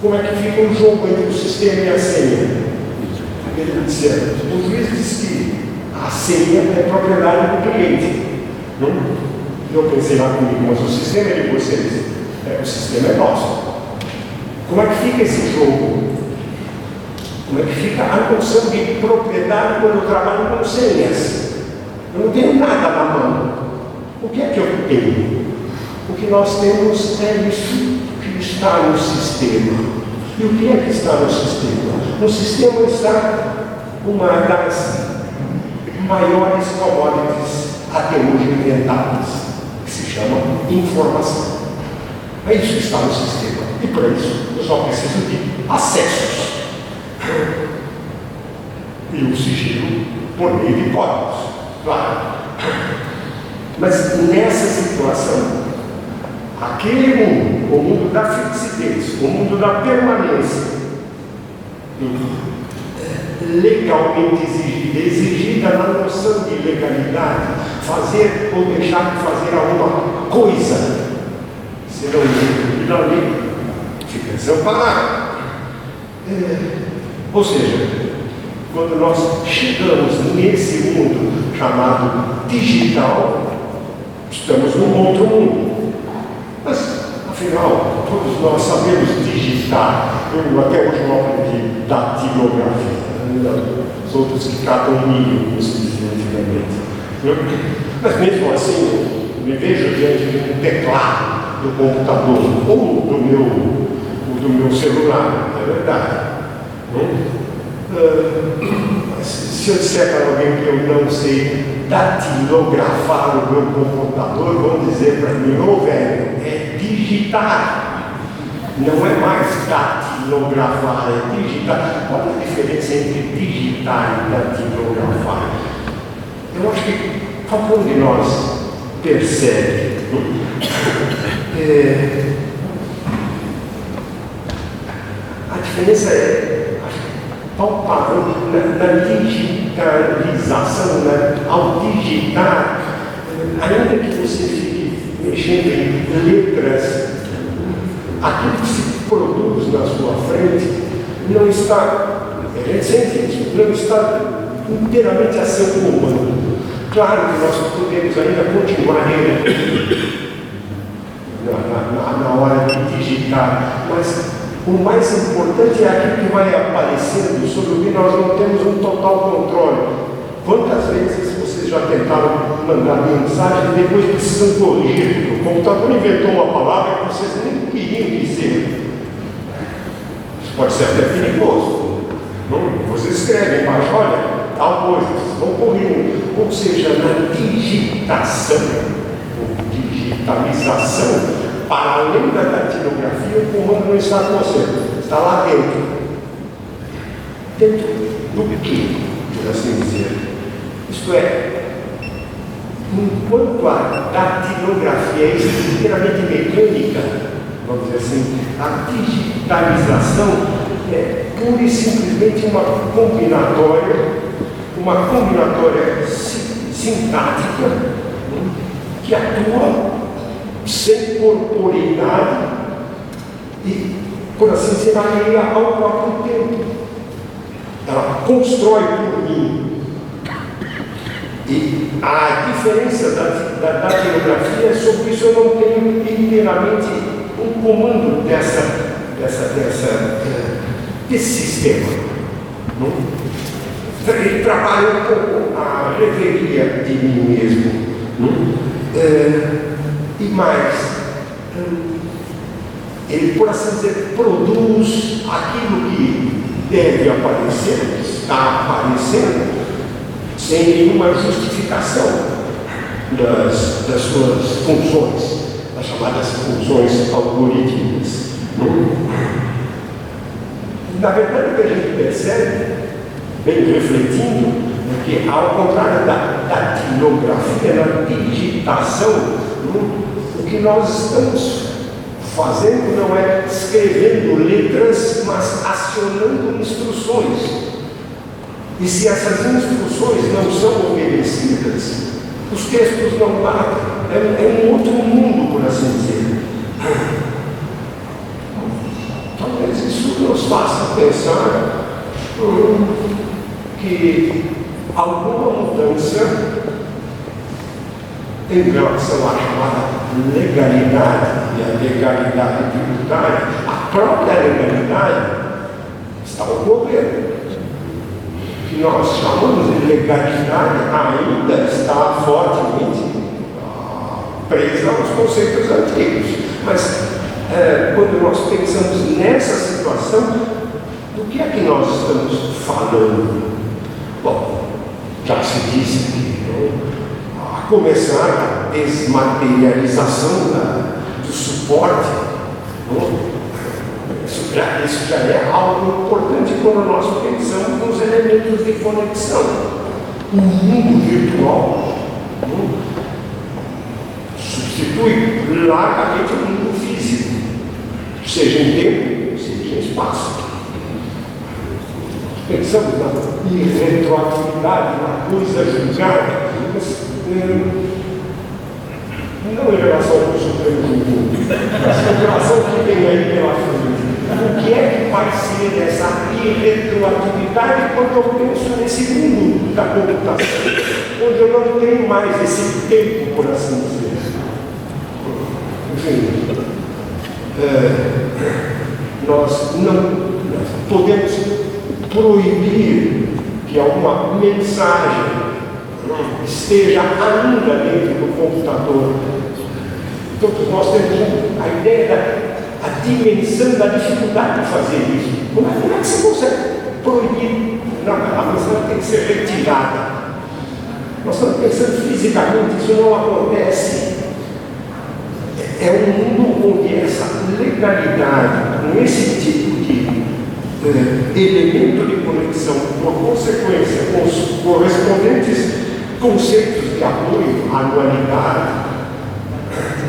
Como é que fica o jogo entre o sistema e a senha? Ele disse: o juiz disse que a senha é propriedade do cliente. Eu pensei lá comigo: mas o sistema é de vocês. O sistema é nosso. Como é que fica esse jogo? Como é que fica a noção de propriedade quando eu trabalho com senhas? Eu não tenho nada na mão. O que é que eu tenho? O que nós temos é isso que está no sistema. E o que é que está no sistema? No sistema está uma das maiores commodities até hoje inventadas, que se chama informação. É isso que está no sistema. E para isso eu só preciso de acessos. E o sigilo por meio de códigos, claro. Mas nessa situação, aquele mundo, o mundo da fixidez, o mundo da permanência, legalmente exigida na noção de legalidade, fazer ou deixar de fazer alguma coisa, se não exigir a lei, fica desamparado. Ou seja, quando nós chegamos nesse mundo chamado digital, estamos num outro mundo. Mas, afinal, todos nós sabemos digitar. Eu até hoje não aprendi datilografia. Os outros que catam milho, como se dizia antigamente. Mas mesmo assim, eu me vejo diante de um teclado do computador ou do meu celular, é verdade. Se eu disser para alguém que eu não sei datilografar o meu computador, vão dizer para mim: ô velho, é digitar. Não é mais datilografar, é digitar. Qual é a diferença entre digitar e datilografar? Eu acho que qualquer um de nós percebe. A diferença é palpável na digitalização, ao digitar, ainda que você fique mexendo em letras, aquilo que se produz na sua frente não está, a gente sente isso, não está inteiramente a seu comando. Claro que nós podemos ainda continuar na hora de digitar, mas o mais importante é aquilo que vai aparecendo, sobre o que nós não temos um total controle. Quantas vezes vocês já tentaram mandar mensagem e depois precisam corrigir, porque o computador inventou uma palavra que vocês nem queriam dizer. Isso pode ser até perigoso. Vocês escrevem embaixo: olha, tal coisa, vocês vão corrigir. Ou seja, na digitação, ou digitalização, para além da datilografia, o comando não está com você, está lá dentro. Dentro do quê, por assim dizer? Isto é, enquanto a datilografia é inteiramente mecânica, vamos dizer assim, a digitalização é pura e simplesmente uma combinatória sintática que atua sem corporeidade e, por assim dizer, alheia ao próprio tempo. Ela constrói por mim. E a diferença da datilografia é sobre isso. Eu não tenho inteiramente um comando desse sistema. Ele trabalha com a revelia de mim mesmo. E mais, ele, por assim dizer, produz aquilo que deve aparecer, está aparecendo, sem nenhuma justificação das suas funções, as chamadas funções algorítmicas. Na verdade, o que a gente percebe, bem refletindo, é que, ao contrário da datilografia, na digitação, o que nós estamos fazendo não é escrevendo letras, mas acionando instruções. E se essas instruções não são obedecidas, os textos não batem. É um outro mundo, por assim dizer. Talvez isso nos faça pensar que alguma mudança em relação à chamada legalidade e a legalidade tributária, a própria legalidade está ocorrendo. que nós chamamos de legalidade ainda está fortemente presa aos conceitos antigos. Mas quando nós pensamos nessa situação, do que é que nós estamos falando? Bom, já se disse que a começar a desmaterialização do suporte, isso já é algo importante quando nós pensamos nos elementos de conexão. O mundo virtual substitui largamente o mundo físico, seja em tempo, seja em espaço. Pensamos na irretroatividade, na coisa julgada, não em relação ao Supremo Tribunal, mas em relação ao que vem aí pela frente. O que é que vai ser essa irretroatividade quando eu penso nesse mundo da computação, onde eu não tenho mais esse tempo, por assim dizer? Enfim, nós não podemos proibir que alguma mensagem esteja ainda dentro do computador. Então, nós temos a ideia da dimensão da dificuldade de fazer isso. Como é que você consegue proibir? Não, a mensagem tem que ser retirada. Nós estamos pensando fisicamente, isso não acontece. É um mundo onde essa legalidade, com esse tipo de elemento de conexão, por consequência, com os correspondentes conceitos de apoio, anualidade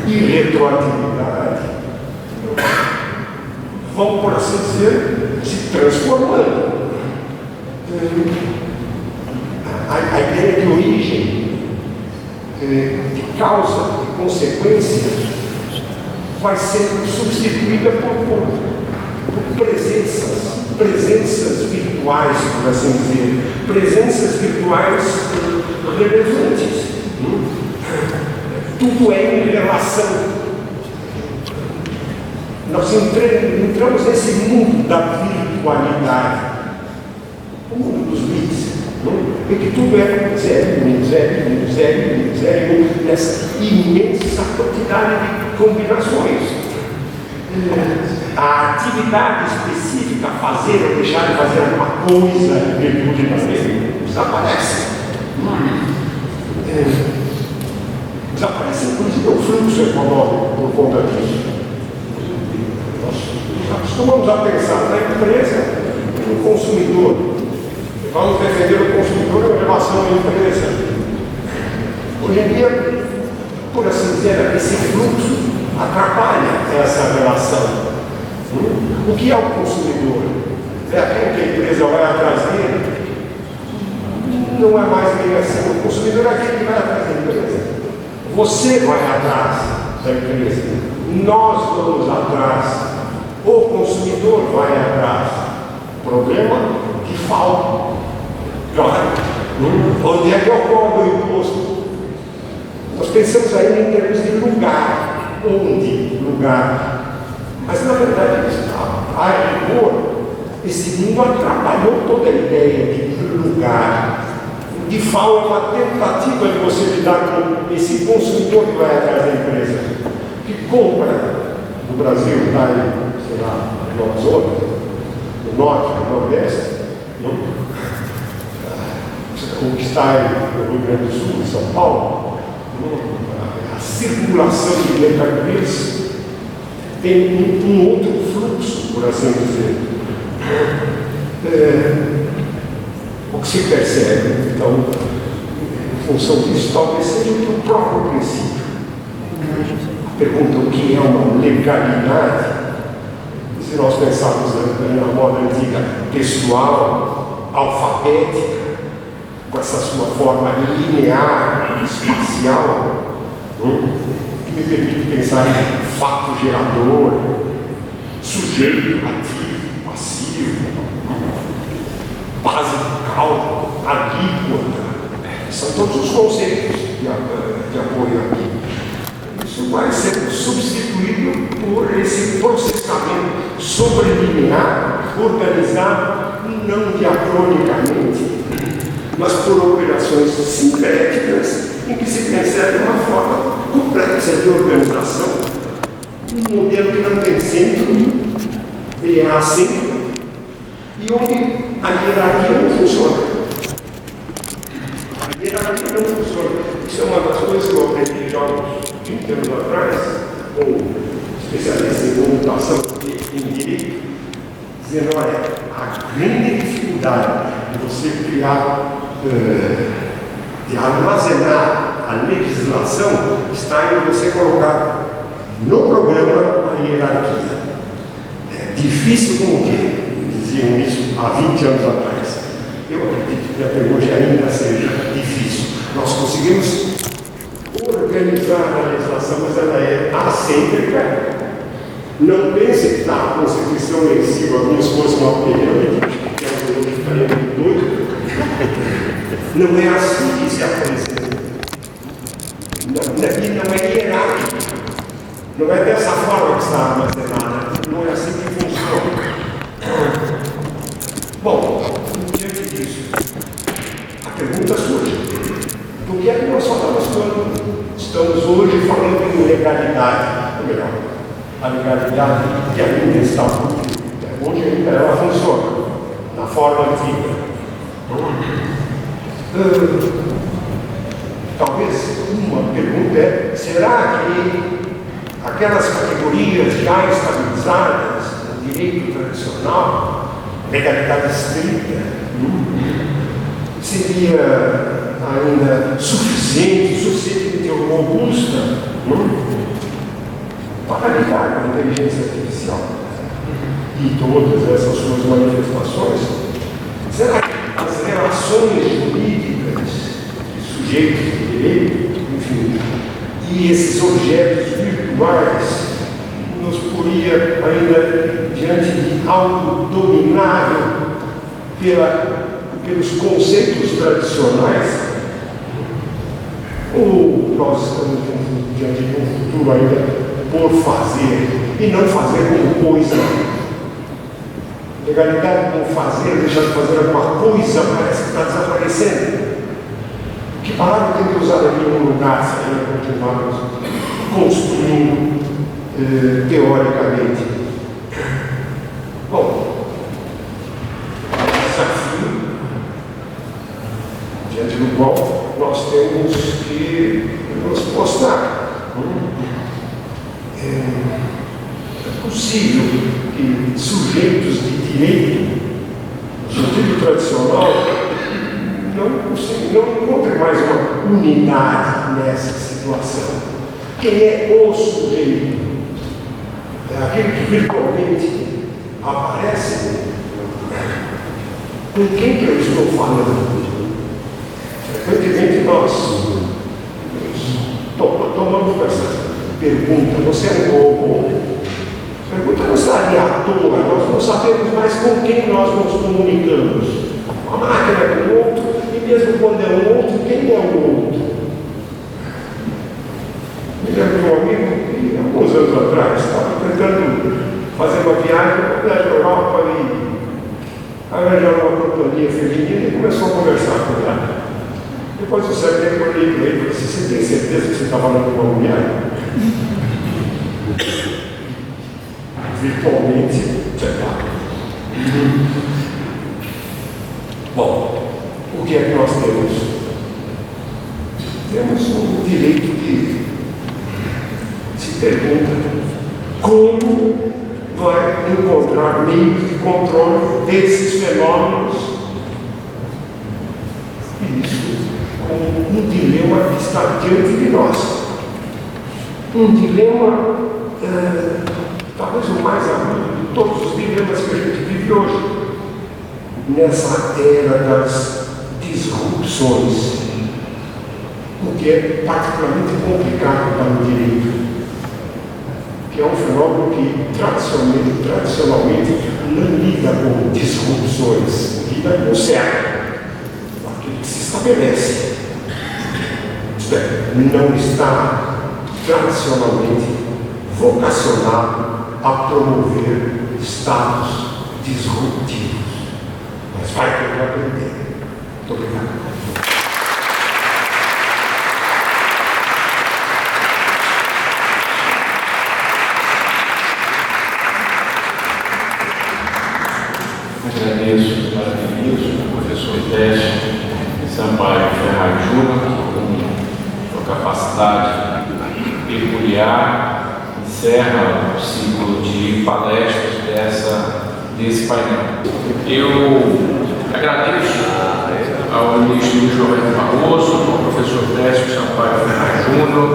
e retroatividade, vão, por assim dizer, se transformando. A ideia de origem, de causa e consequência, vai sendo substituída por presenças virtuais, por assim dizer, presenças virtuais relevantes. Tudo é em relação. Nós entramos nesse mundo da virtualidade, o mundo dos bits, em que tudo é 0, nessa imensa quantidade de combinações. A atividade específica, fazer ou deixar de fazer alguma coisa em virtude da lei, desaparece. Desaparece, inclusive, o fluxo econômico por conta disso. Nós costumamos a pensar na empresa e no consumidor. Vamos defender o consumidor em relação à empresa. Hoje em dia, por assim dizer, esse fluxo atrapalha essa relação. O que é o consumidor? É aquilo que a empresa vai atrás dele? Não é mais bem assim. O consumidor é aquele que vai atrás da empresa. Você vai atrás da empresa. Nós vamos atrás. O consumidor vai atrás. Problema que falta. Claro. Onde é que ocorre o imposto? Nós pensamos ainda em termos de lugar. Onde? Lugar. Mas, na verdade, a rigor, esse mundo atrapalhou toda a ideia de lugar. De fato, é uma tentativa de você lidar com esse consumidor que vai atrás da empresa, que compra no Brasil, está aí, sei lá, no Amazonas, no Norte, no Nordeste, o que está aí no Rio Grande do Sul, em São Paulo, a circulação de mercadorias tem um outro fluxo, por assim dizer. O que se percebe, então, em função disso, talvez seja o próprio princípio. A pergunta, o que é uma legalidade? Se nós pensarmos na moda antiga textual, alfabética, com essa sua forma linear, espacial, que me permite pensar em fato gerador, sujeito, ativo, passivo, base de cálculo, alíquota, são todos os conceitos de apoio aqui. Isso vai ser substituído por esse processamento sobrelinear, organizado, não diacronicamente, mas por operações sincréticas em que se percebe uma forma complexa de organização, um modelo que não tem centro, ele é assíncrono, e onde a hierarquia não funciona. A hierarquia não funciona. Isso é uma das coisas que eu aprendi já uns 20 anos atrás, com um especialista em computação e em direito, dizendo, olha, a grande dificuldade de você criar, de armazenar a legislação está em você colocar no programa a hierarquia. É difícil como que diziam isso há 20 anos atrás. Eu acredito que até hoje ainda seja difícil. Nós conseguimos organizar a legislação, mas ela é assêntrica. Não pense que a Constituição em si, como se fosse uma pirâmide, que é um que ficaria muito doido. Não é assim que se apresenta. Não é hierárquico. Não é dessa forma que está armazenada. Não é assim que funciona. Bom, diante disso, a pergunta surge: do que é que nós falamos quando estamos hoje falando em legalidade? Ou melhor, a legalidade que ainda está por vir, onde ainda ela funciona, na forma antiga. Talvez uma pergunta é: será que aquelas categorias já estabilizadas no direito tradicional, legalidade estrita, seria ainda suficientemente robusta para lidar com a inteligência artificial e todas essas suas manifestações? Será que as relações jurídicas de sujeitos de direito, enfim, e esses objetos virtuais nos poria ainda diante de algo dominável pelos conceitos tradicionais? Ou nós estamos diante de um futuro ainda por fazer e não fazer como coisa? Legalidade como fazer, deixar de fazer alguma coisa, parece que está desaparecendo. Que palavra tem que usar aqui no lugar se ainda continuarmos construindo teoricamente? Bom, desafio diante do qual nós temos que nos postar. É possível que sujeitos de direito, no sentido tradicional, não encontrem mais uma unidade nessa situação. Quem é o sujeito? É aquele que virtualmente aparece? Com quem que eu estou falando? Frequentemente nós tomamos essa pergunta: você é um robô? A pergunta não está ali à toa, nós não sabemos mais com quem nós nos comunicamos. A máquina é um outro, e mesmo quando é um outro, quem é o outro? Me lembro de um amigo que, alguns anos atrás, estava tentando fazer uma viagem para a Europa e arranjar uma companhia feminina e começou a conversar com ela. Depois do certo tempo eu olhei para ele e disse: você tem certeza que você está falando com uma mulher? Virtualmente, bom, o que é que nós temos? Temos um direito que se pergunta como vai encontrar meios de controle desses fenômenos. E isso como um dilema que está diante de nós. Um dilema, talvez o mais agudo de todos os dilemas que a gente vive hoje, nessa era das disrupções, o que é particularmente complicado para o direito, que é um fenômeno que tradicionalmente não lida com disrupções, lida com o certo, aquilo que se estabelece. Isto é, não está tradicionalmente vocacionado a promover estados disruptivos, mas vai ter que aprender. Muito obrigado. Agradeço, maravilhoso, o professor Décio Sampaio Ferraz Júnior, que com sua capacidade peculiar encerra o ciclo de palestras desse painel. Eu agradeço ao ministro Luiz Roberto Barroso, ao professor Décio Sampaio Ferraz Júnior,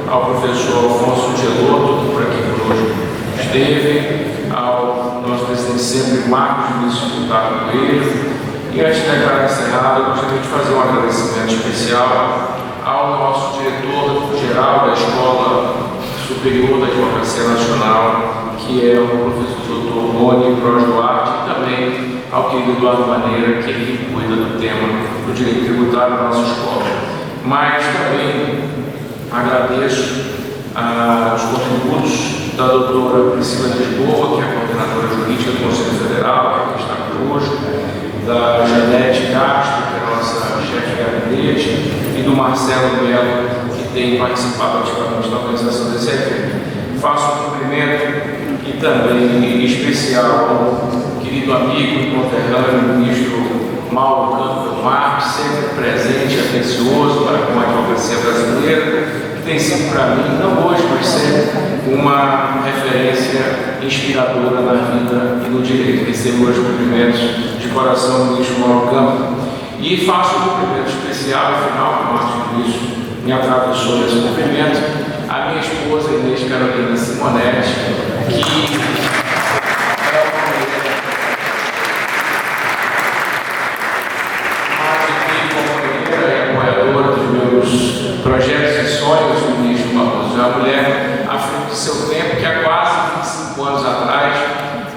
ao professor Afonso Gelotto, que por aqui conosco esteve, ao nosso presidente sempre Marcos Vinícius Furtado Coelho. E antes de declarar encerrado, eu gostaria de fazer um agradecimento especial ao nosso diretor-geral da Escola Superior da Advocacia Nacional, que é o professor Dr. Rony Bros Duarte, e também ao querido Eduardo Maneira, que ele cuida do tema do direito tributário da nossa escola. Mas também agradeço os contributos da doutora Priscila Lisboa, que é a coordenadora jurídica do Conselho Federal, que está conosco, da Janete Castro, que é a nossa chefe de gabinete, e do Marcelo Melo, que tem participado ativamente da organização desse evento. Faço um cumprimento e também especial ao querido amigo e conterrâneo ministro Mauro Campos Marques, sempre presente e atencioso para com a advocacia brasileira, que tem sido para mim, não hoje, mas sempre, uma referência inspiradora na vida e no direito. Recebo os cumprimentos de coração do ministro Mauro Campos e faço um cumprimento especial, afinal, que o Marcos Vinícius me atravessou nesse cumprimento, a minha esposa Inês Carolina Simonetti, que projetos e sonhos do ministro Barroso. É uma mulher à frente do seu tempo que há quase 25 anos atrás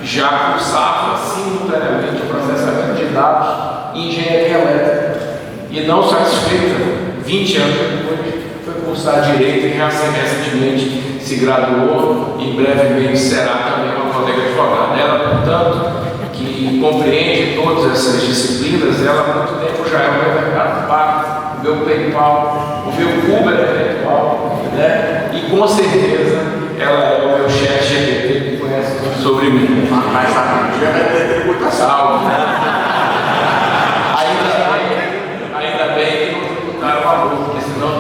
já cursava simultaneamente o processamento de dados em engenharia elétrica. E não satisfeita, 20 anos depois, foi cursar Direito e recentemente se graduou e brevemente será também uma colega advogada. Ela, portanto, que compreende todas essas disciplinas, ela há muito tempo já é o meu mercado pago, o meu PayPal, o meu Uber eventual, né? E com certeza ela é o meu chat GPT que conhece tudo sobre mim. Mas a dia vai ter tributação. Ainda bem que não tributaram o valor, porque senão